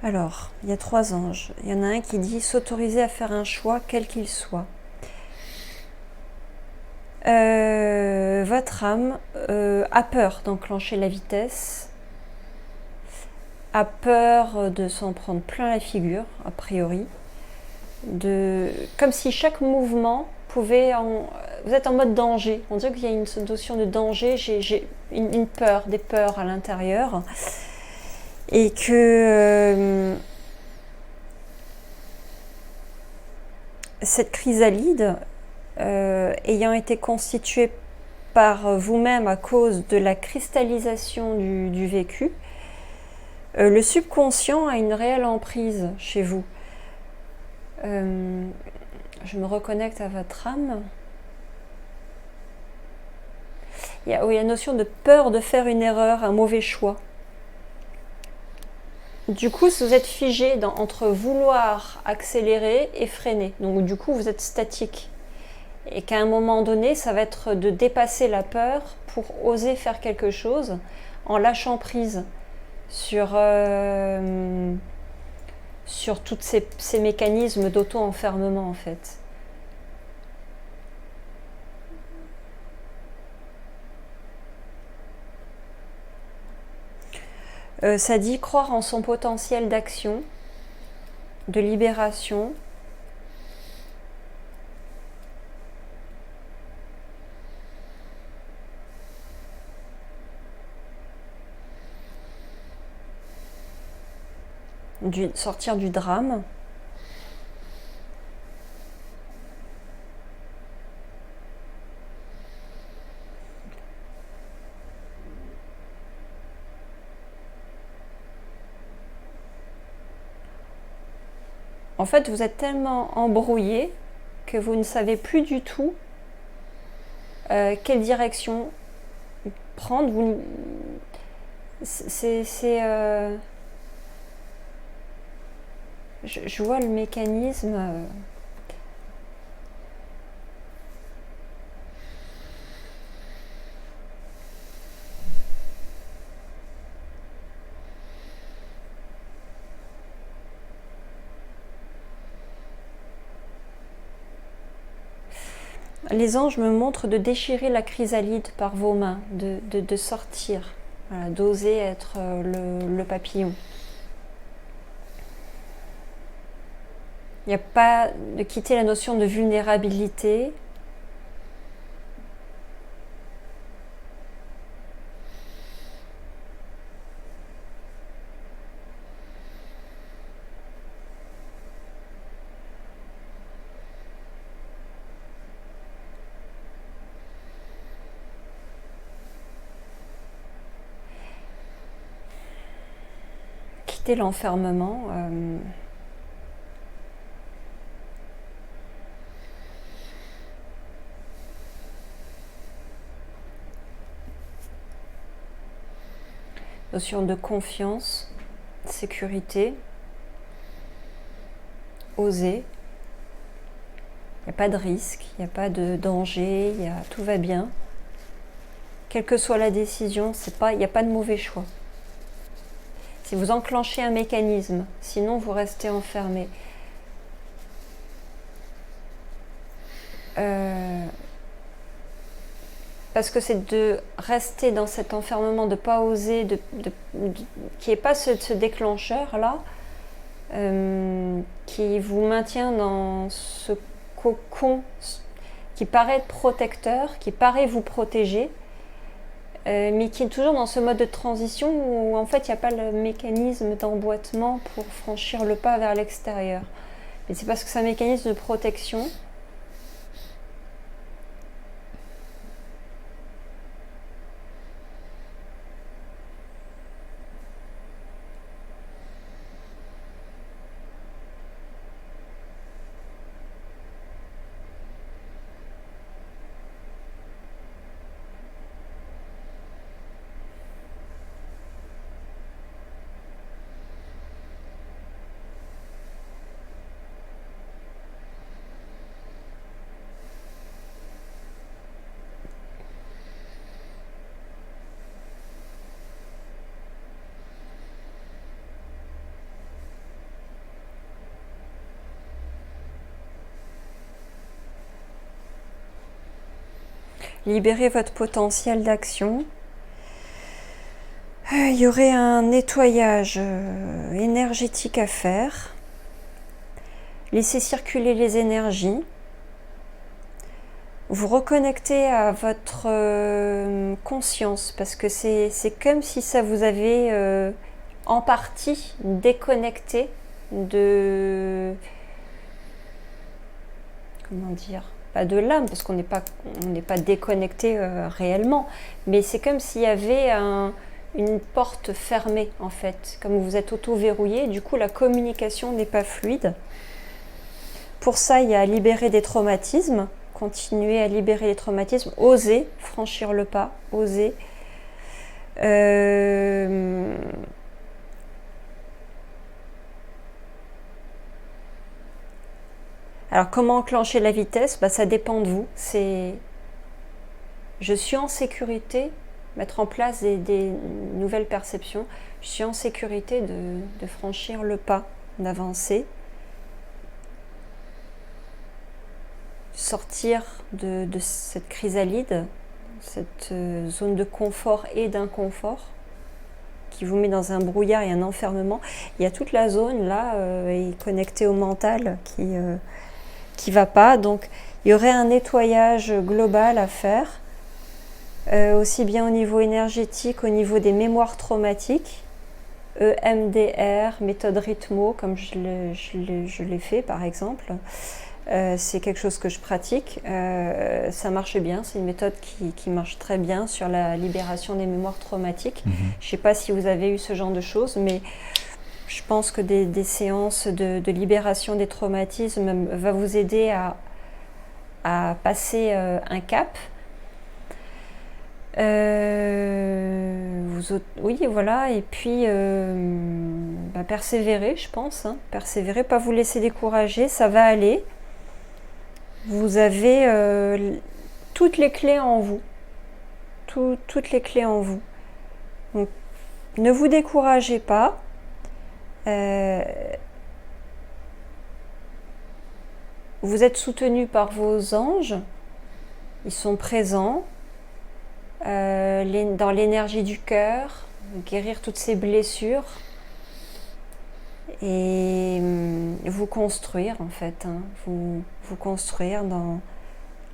Alors, il y a 3 anges. Il y en a un qui dit s'autoriser à faire un choix, quel qu'il soit. Votre âme a peur d'enclencher la vitesse, a peur de s'en prendre plein la figure, a priori. Comme si chaque mouvement pouvait... Vous êtes en mode danger. On dirait qu'il y a une notion de danger. J'ai une peur, des peurs à l'intérieur. Et que cette chrysalide, ayant été constituée par vous-même à cause de la cristallisation du vécu, le subconscient a une réelle emprise chez vous. Je me reconnecte à votre âme. Il y a la notion de peur de faire une erreur, un mauvais choix. Du coup, vous êtes figé entre vouloir accélérer et freiner. Donc du coup, vous êtes statique. Et qu'à un moment donné, ça va être de dépasser la peur pour oser faire quelque chose en lâchant prise sur tous ces mécanismes d'auto-enfermement en fait. Ça dit croire en son potentiel d'action, de libération, sortir du drame. En fait, vous êtes tellement embrouillé que vous ne savez plus du tout quelle direction prendre. Je vois le mécanisme. Les anges me montrent de déchirer la chrysalide par vos mains, de sortir, voilà, d'oser être le papillon. Il n'y a pas de quitter la notion de vulnérabilité. Quitter l'enfermement. Notion de confiance, sécurité, oser. Il n'y a pas de risque, il n'y a pas de danger, tout va bien. Quelle que soit la décision, il n'y a pas de mauvais choix. Si vous enclenchez un mécanisme, sinon vous restez enfermé. Parce que c'est de rester dans cet enfermement, de ne pas oser, qu'il n'y ait pas ce déclencheur-là, qui vous maintient dans ce cocon qui paraît être protecteur, qui paraît vous protéger, mais qui est toujours dans ce mode de transition où en fait il n'y a pas le mécanisme d'emboîtement pour franchir le pas vers l'extérieur. Mais c'est parce que c'est un mécanisme de protection. libérer votre potentiel d'action. Il y aurait un nettoyage énergétique à faire. Laissez circuler les énergies. Vous reconnectez à votre conscience parce que c'est comme si ça vous avait en partie déconnecté de... Comment dire ? Pas de l'âme parce qu'on n'est pas déconnecté réellement, mais c'est comme s'il y avait une porte fermée en fait, comme vous êtes auto-verrouillé, du coup la communication n'est pas fluide. Pour ça, il y a libérer des traumatismes, continuer à libérer les traumatismes, oser franchir le pas, oser. Alors comment enclencher la vitesse ? Ça dépend de vous. Je suis en sécurité, mettre en place des nouvelles perceptions. Je suis en sécurité de franchir le pas, d'avancer. Sortir de cette chrysalide, cette zone de confort et d'inconfort qui vous met dans un brouillard et un enfermement. Il y a toute la zone là est connectée au mental qui va pas. Donc il y aurait un nettoyage global à faire, aussi bien au niveau énergétique, au niveau des mémoires traumatiques, EMDR, méthode Rhythmo, comme je l'ai fait par exemple. C'est quelque chose que je pratique, ça marche bien, c'est une méthode qui marche très bien sur la libération des mémoires traumatiques. Je ne sais pas si vous avez eu ce genre de choses, mais je pense que des séances de libération des traumatismes va vous aider à passer un cap. Oui, voilà, et puis persévérer, je pense, persévérer, pas vous laisser décourager, ça va aller. Vous avez toutes les clés en vous. Toutes les clés en vous. Donc, ne vous découragez pas. Vous êtes soutenu par vos anges. Ils sont présents dans l'énergie du cœur, guérir toutes ces blessures. Et vous construire en fait, vous construire dans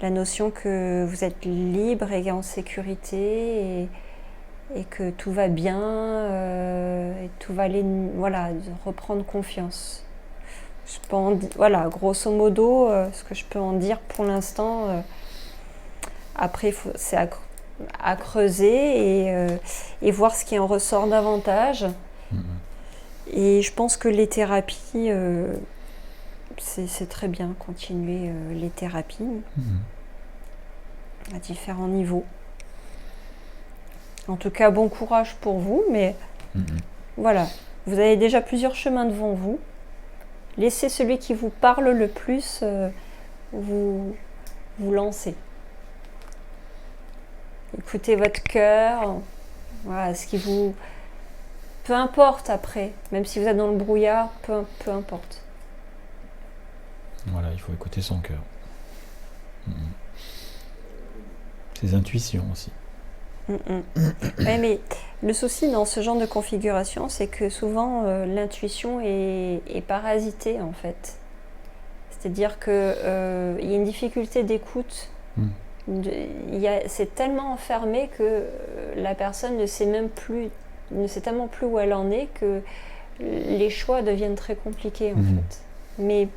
la notion que vous êtes libre et en sécurité et que tout va bien et tout va aller, voilà, reprendre confiance. Voilà, grosso modo, ce que je peux en dire pour l'instant. Après, c'est à creuser et voir ce qui en ressort davantage. Et je pense que les thérapies, c'est très bien, continuer les thérapies à différents niveaux. En tout cas, bon courage pour vous, mais voilà, vous avez déjà plusieurs chemins devant vous. Laissez celui qui vous parle le plus vous lancer. Écoutez votre cœur, voilà, ce qui vous... Peu importe après, même si vous êtes dans le brouillard, peu importe. Voilà, il faut écouter son cœur. Ses intuitions aussi. Ouais, mais le souci dans ce genre de configuration, c'est que souvent l'intuition est parasitée en fait. C'est-à-dire qu'il y a une difficulté d'écoute. C'est tellement enfermé que la personne ne sait tellement plus où elle en est que les choix deviennent très compliqués en fait. Mais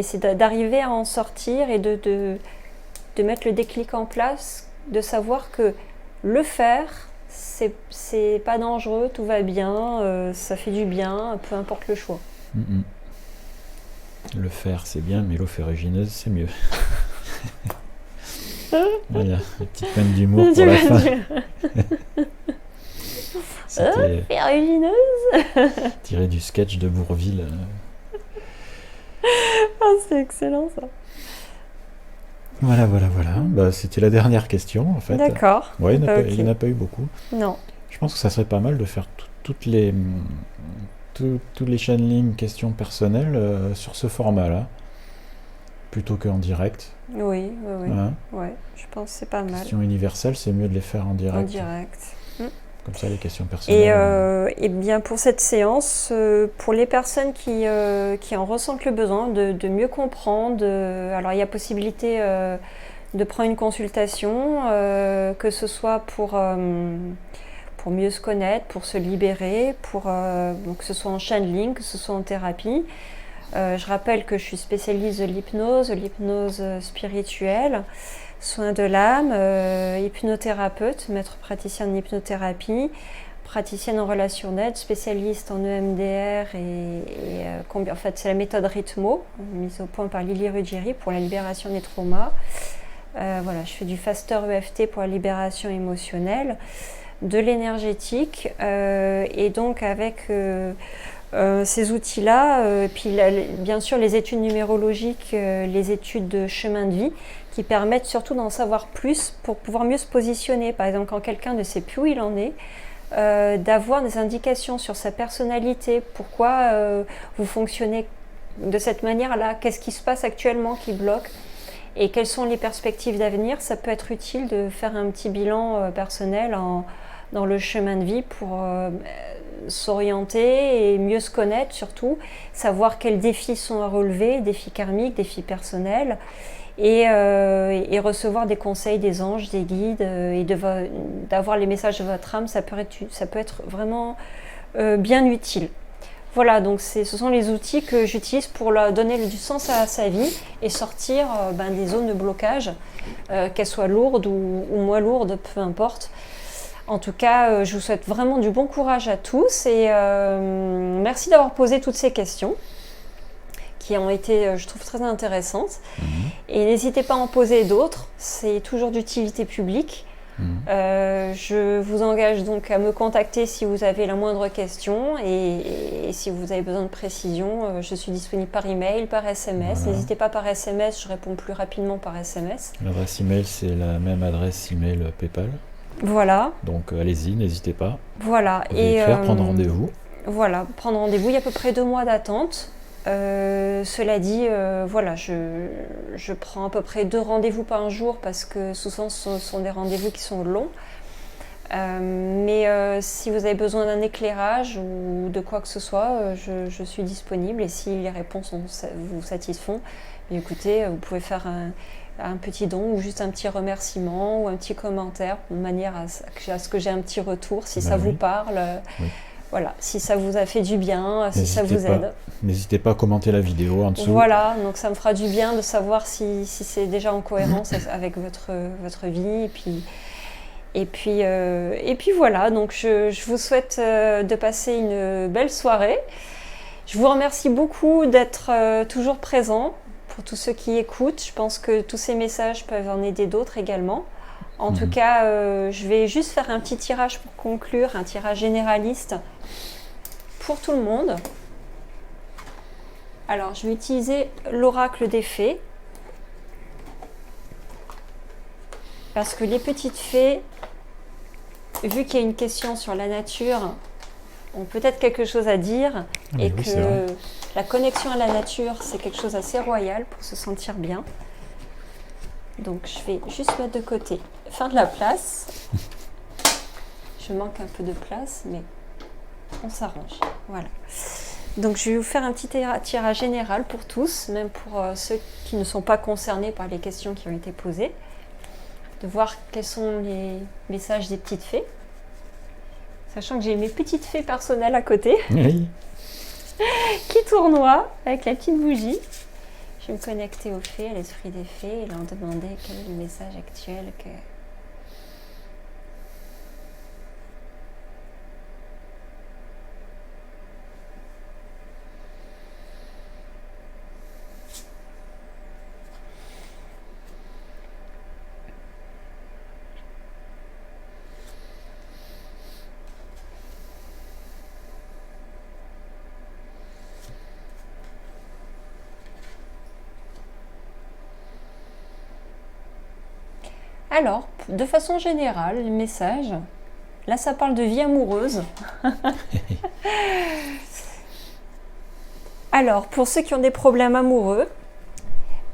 c'est d'arriver à en sortir et de mettre le déclic en place, de savoir que le faire, c'est pas dangereux, tout va bien, ça fait du bien, peu importe le choix. Le faire, c'est bien, mais l'eau ferrugineuse, c'est mieux. Voilà, une petite peine d'humour pour la fin. C'était ferrugineuse. tiré du sketch de Bourvil. C'est excellent ça. Voilà. C'était la dernière question en fait. D'accord. Ouais, il n'y en a pas eu beaucoup. Non. Je pense que ça serait pas mal de faire tous les channelings questions personnelles sur ce format-là. plutôt qu'en direct. Oui, Hein. ouais, je pense que c'est pas mal. Questions universelles, c'est mieux de les faire en direct. En direct. Comme ça, les questions personnelles. Et bien pour cette séance, pour les personnes qui en ressentent le besoin de mieux comprendre, alors il y a possibilité de prendre une consultation, que ce soit pour mieux se connaître, pour se libérer, donc que ce soit en channeling, que ce soit en thérapie. Je rappelle que je suis spécialiste de l'hypnose spirituelle, soins de l'âme, hypnothérapeute, maître praticien en hypnothérapie, praticienne en relation d'aide, spécialiste en EMDR en fait c'est la méthode Rhythmo, mise au point par Lily Ruggieri pour la libération des traumas. Voilà, je fais du faster EFT pour la libération émotionnelle, de l'énergétique, et donc avec ces outils-là, puis bien sûr les études numérologiques, les études de chemin de vie, qui permettent surtout d'en savoir plus pour pouvoir mieux se positionner. Par exemple, quand quelqu'un ne sait plus où il en est, d'avoir des indications sur sa personnalité, pourquoi vous fonctionnez de cette manière-là, qu'est-ce qui se passe actuellement qui bloque, et quelles sont les perspectives d'avenir. Ça peut être utile de faire un petit bilan personnel dans le chemin de vie pour s'orienter et mieux se connaître, surtout savoir quels défis sont à relever, défis karmiques, défis personnels, et recevoir des conseils des anges, des guides, et d'avoir les messages de votre âme. Ça peut être vraiment bien utile. Voilà, donc ce sont les outils que j'utilise pour donner du sens à sa vie et sortir des zones de blocage, qu'elles soient lourdes ou moins lourdes, peu importe. En tout cas, je vous souhaite vraiment du bon courage à tous et merci d'avoir posé toutes ces questions qui ont été, je trouve, très intéressantes. Et n'hésitez pas à en poser d'autres, c'est toujours d'utilité publique. Je vous engage donc à me contacter si vous avez la moindre question et si vous avez besoin de précision, je suis disponible par email, par SMS. Voilà. N'hésitez pas par SMS, je réponds plus rapidement par SMS. L'adresse email, c'est la même adresse email PayPal. Voilà. Donc allez-y, n'hésitez pas. Voilà. Vous pouvez écrire, prendre rendez-vous. Voilà, prendre rendez-vous. Il y a à peu près 2 mois d'attente. Cela dit, voilà, je prends à peu près 2 rendez-vous par jour parce que souvent ce sont des rendez-vous qui sont longs. Mais si vous avez besoin d'un éclairage ou de quoi que ce soit, je suis disponible. Et si les réponses vous satisfont, écoutez, vous pouvez faire un petit don ou juste un petit remerciement ou un petit commentaire de manière à ce que j'ai un petit retour si ça vous parle. Oui. Voilà, si ça vous a fait du bien, si ça vous aide. N'hésitez pas à commenter la vidéo en dessous. Voilà, donc ça me fera du bien de savoir si c'est déjà en cohérence avec votre vie. Et puis voilà, donc je vous souhaite de passer une belle soirée. Je vous remercie beaucoup d'être toujours présents pour tous ceux qui écoutent. Je pense que tous ces messages peuvent en aider d'autres également. En tout cas, je vais juste faire un petit tirage pour conclure, un tirage généraliste pour tout le monde. Alors, je vais utiliser l'oracle des fées. Parce que les petites fées, vu qu'il y a une question sur la nature, ont peut-être quelque chose à dire. Et que la connexion à la nature, c'est quelque chose d'assez royal pour se sentir bien. Donc, je vais juste mettre de côté. Fin de la place. Je manque un peu de place, mais on s'arrange. Voilà. Donc, je vais vous faire un petit tirage général pour tous, même pour ceux qui ne sont pas concernés par les questions qui ont été posées, de voir quels sont les messages des petites fées. Sachant que j'ai mes petites fées personnelles à côté, oui. qui tournoient avec la petite bougie. Je vais me connecter aux fées, à l'esprit des fées, et leur demander quel est le message actuel que... Alors, de façon générale, le message, là ça parle de vie amoureuse. Alors, pour ceux qui ont des problèmes amoureux,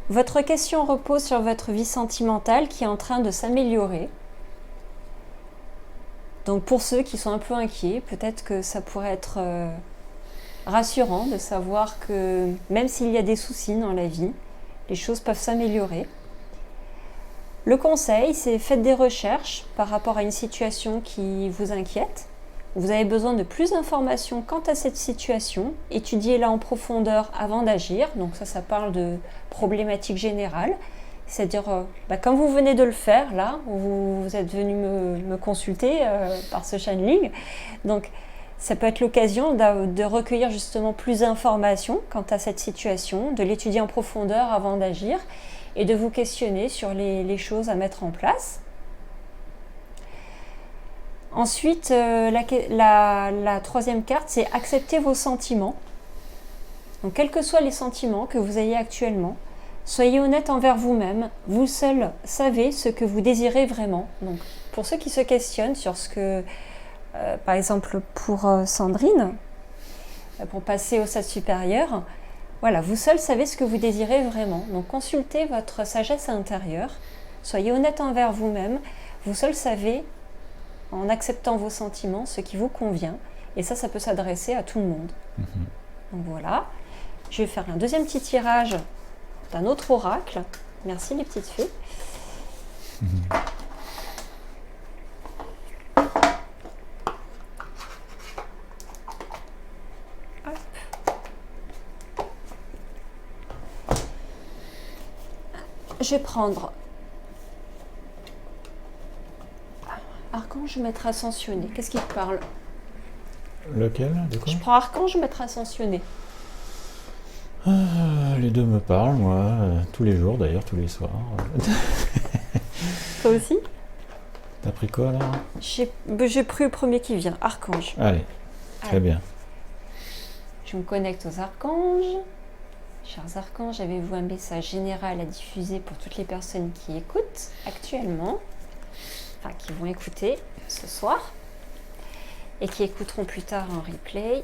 Votre question repose sur votre vie sentimentale qui est en train de s'améliorer. Donc pour ceux qui sont un peu inquiets, peut-être que ça pourrait être rassurant de savoir que même s'il y a des soucis dans la vie, les choses peuvent s'améliorer. Le conseil, c'est faites des recherches par rapport à une situation qui vous inquiète. Vous avez besoin de plus d'informations quant à cette situation. Étudiez-la en profondeur avant d'agir. Donc ça parle de problématiques générales. C'est-à-dire, comme vous venez de le faire, là, vous êtes venu me consulter par ce channeling. Donc, ça peut être l'occasion de recueillir justement plus d'informations quant à cette situation, de l'étudier en profondeur avant d'agir et de vous questionner sur les choses à mettre en place. Ensuite, la troisième carte, c'est accepter vos sentiments. Donc, quels que soient les sentiments que vous ayez actuellement, soyez honnête envers vous-même. Vous seul savez ce que vous désirez vraiment. Donc, pour ceux qui se questionnent sur ce que, par exemple pour Sandrine, pour passer au stade supérieur, voilà, vous seul savez ce que vous désirez vraiment. Donc, consultez votre sagesse intérieure. Soyez honnête envers vous-même. Vous seul savez, en acceptant vos sentiments, ce qui vous convient. Et ça peut s'adresser à tout le monde. Donc voilà. Je vais faire un deuxième petit tirage d'un autre oracle. Merci les petites fées. Hop. Je vais prendre Archange Maître Ascensionné. Qu'est-ce qui te parle? Lequel? De quoi? Je prends Archange Maître Ascensionné. Les deux me parlent, moi, tous les jours d'ailleurs, tous les soirs. Toi aussi? T'as pris quoi là? J'ai pris le premier qui vient, Archange. Allez, très bien. Je me connecte aux archanges. Chers archanges, avez-vous un message général à diffuser pour toutes les personnes qui écoutent actuellement, enfin qui vont écouter ce soir et qui écouteront plus tard en replay,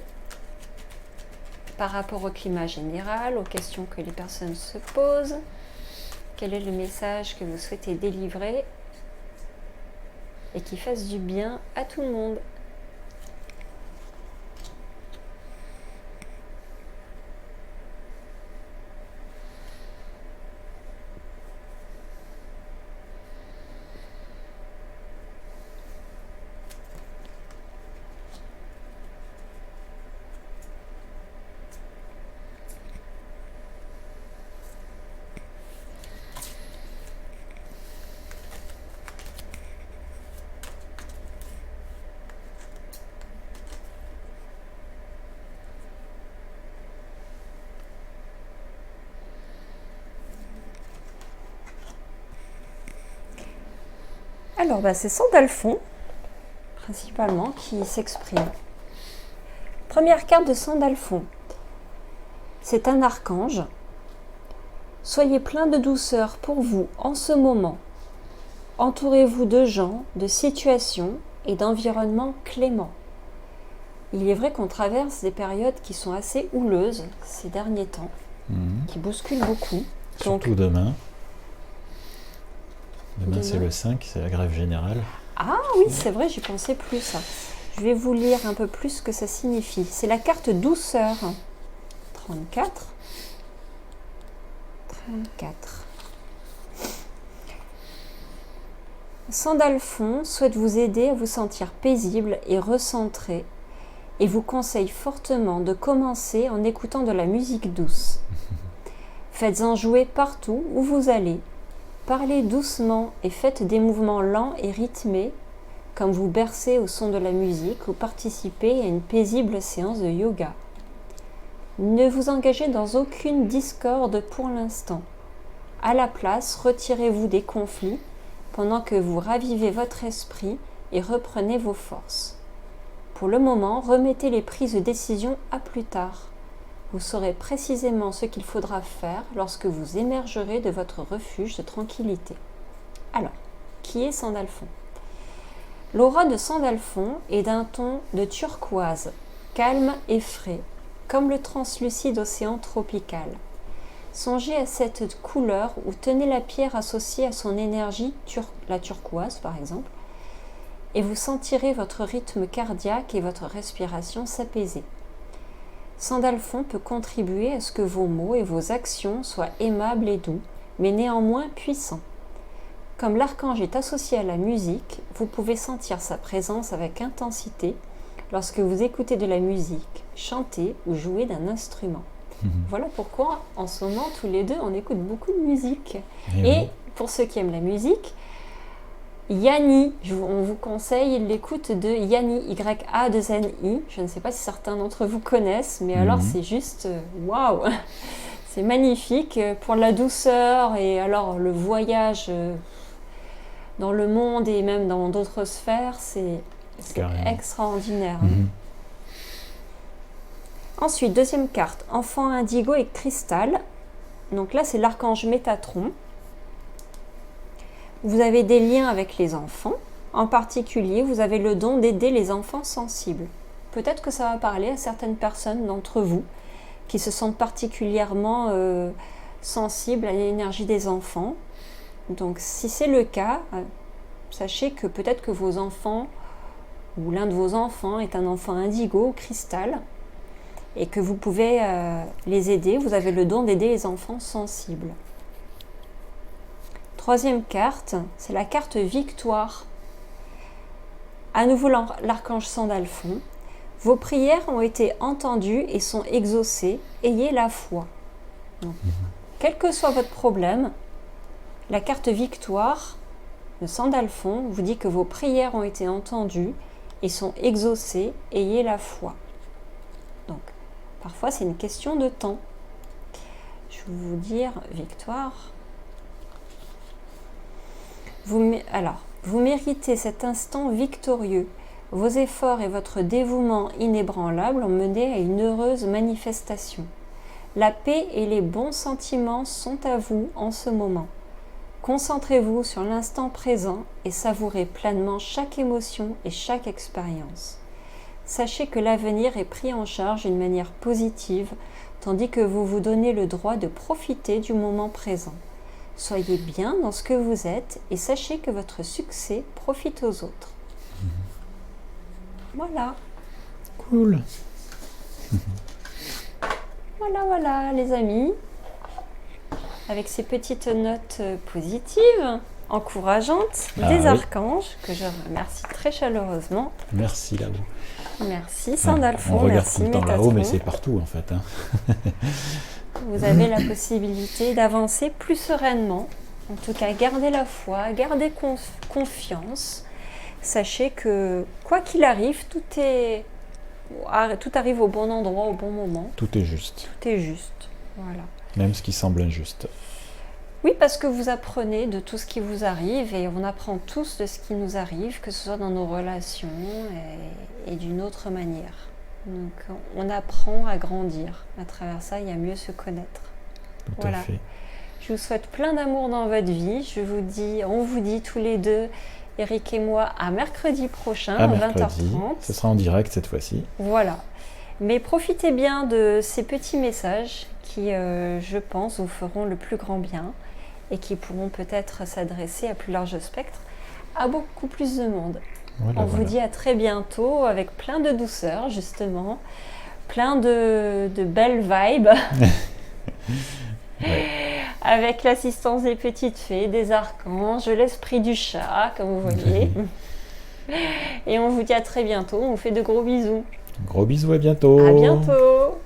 par rapport au climat général, aux questions que les personnes se posent? Quel est le message que vous souhaitez délivrer et qui fasse du bien à tout le monde? Alors, c'est Sandalphon, principalement, qui s'exprime. Première carte de Sandalphon. C'est un archange. Soyez plein de douceur pour vous en ce moment. Entourez-vous de gens, de situations et d'environnements cléments. Il est vrai qu'on traverse des périodes qui sont assez houleuses ces derniers temps, qui bousculent beaucoup. Surtout demain. Demain, c'est le 5, c'est la grève générale. Ah oui, c'est vrai, j'y pensais plus. Ça. Je vais vous lire un peu plus ce que ça signifie. C'est la carte douceur. 34. Sandalphon souhaite vous aider à vous sentir paisible et recentré et vous conseille fortement de commencer en écoutant de la musique douce. Faites-en jouer partout où vous allez. Parlez doucement et faites des mouvements lents et rythmés, comme vous bercez au son de la musique ou participez à une paisible séance de yoga. Ne vous engagez dans aucune discorde pour l'instant. À la place, retirez-vous des conflits pendant que vous ravivez votre esprit et reprenez vos forces. Pour le moment, remettez les prises de décision à plus tard. Vous saurez précisément ce qu'il faudra faire lorsque vous émergerez de votre refuge de tranquillité. Alors, qui est Sandalphon? L'aura de Sandalphon est d'un ton de turquoise, calme et frais, comme le translucide océan tropical. Songez à cette couleur ou tenez la pierre associée à son énergie, la turquoise par exemple, et vous sentirez votre rythme cardiaque et votre respiration s'apaiser. Sandalphon peut contribuer à ce que vos mots et vos actions soient aimables et doux, mais néanmoins puissants. Comme l'archange est associé à la musique, vous pouvez sentir sa présence avec intensité lorsque vous écoutez de la musique, chanter ou jouer d'un instrument. Voilà pourquoi, en ce moment, tous les deux, on écoute beaucoup de musique. Et pour ceux qui aiment la musique, Yanni, on vous conseille l'écoute de Yanni, Y-A-2-N-I. Je ne sais pas si certains d'entre vous connaissent, mais alors c'est juste waouh! C'est magnifique pour la douceur et alors le voyage dans le monde et même dans d'autres sphères, c'est extraordinaire. Ensuite, deuxième carte, enfant indigo et cristal. Donc là, c'est l'archange Métatron. Vous avez des liens avec les enfants. En particulier, vous avez le don d'aider les enfants sensibles. Peut-être que ça va parler à certaines personnes d'entre vous qui se sentent particulièrement sensibles à l'énergie des enfants. Donc, si c'est le cas, sachez que peut-être que vos enfants ou l'un de vos enfants est un enfant indigo ou cristal et que vous pouvez les aider. Vous avez le don d'aider les enfants sensibles. Troisième carte, c'est la carte victoire. À nouveau l'archange Sandalphon. Vos prières ont été entendues et sont exaucées. Ayez la foi. Donc, quel que soit votre problème, la carte victoire de Sandalphon vous dit que vos prières ont été entendues et sont exaucées. Ayez la foi. Donc, parfois, c'est une question de temps. Je vais vous dire victoire. Vous méritez cet instant victorieux. Vos efforts et votre dévouement inébranlable ont mené à une heureuse manifestation. La paix et les bons sentiments sont à vous en ce moment. Concentrez-vous sur l'instant présent et savourez pleinement chaque émotion et chaque expérience. Sachez que l'avenir est pris en charge d'une manière positive, tandis que vous vous donnez le droit de profiter du moment présent. Soyez bien dans ce que vous êtes et sachez que votre succès profite aux autres. Voilà. Cool. Voilà les amis. Avec ces petites notes positives, encourageantes, des archanges, que je remercie très chaleureusement. Merci là-haut. Merci Sandalphon, on regarde merci tout le temps Métatron. là-haut, mais c'est partout en fait. Vous avez la possibilité d'avancer plus sereinement. En tout cas, gardez la foi, gardez confiance. Sachez que quoi qu'il arrive, tout arrive au bon endroit, au bon moment. Tout est juste. Tout est juste, voilà. Même ce qui semble injuste. Oui, parce que vous apprenez de tout ce qui vous arrive et on apprend tous de ce qui nous arrive, que ce soit dans nos relations et d'une autre manière. Donc, on apprend à grandir. À travers ça, il y a mieux se connaître. Tout à fait. Je vous souhaite plein d'amour dans votre vie. On vous dit tous les deux, Eric et moi, à mercredi prochain, à 20h30. Ce sera en direct cette fois-ci. Voilà. Mais profitez bien de ces petits messages qui, je pense, vous feront le plus grand bien et qui pourront peut-être s'adresser à plus large spectre, à beaucoup plus de monde. On vous dit à très bientôt avec plein de douceur, justement, plein de belles vibes, avec l'assistance des petites fées, des archanges, l'esprit du chat, comme vous voyez. Et on vous dit à très bientôt, on vous fait de gros bisous. Gros bisous, à bientôt. À bientôt.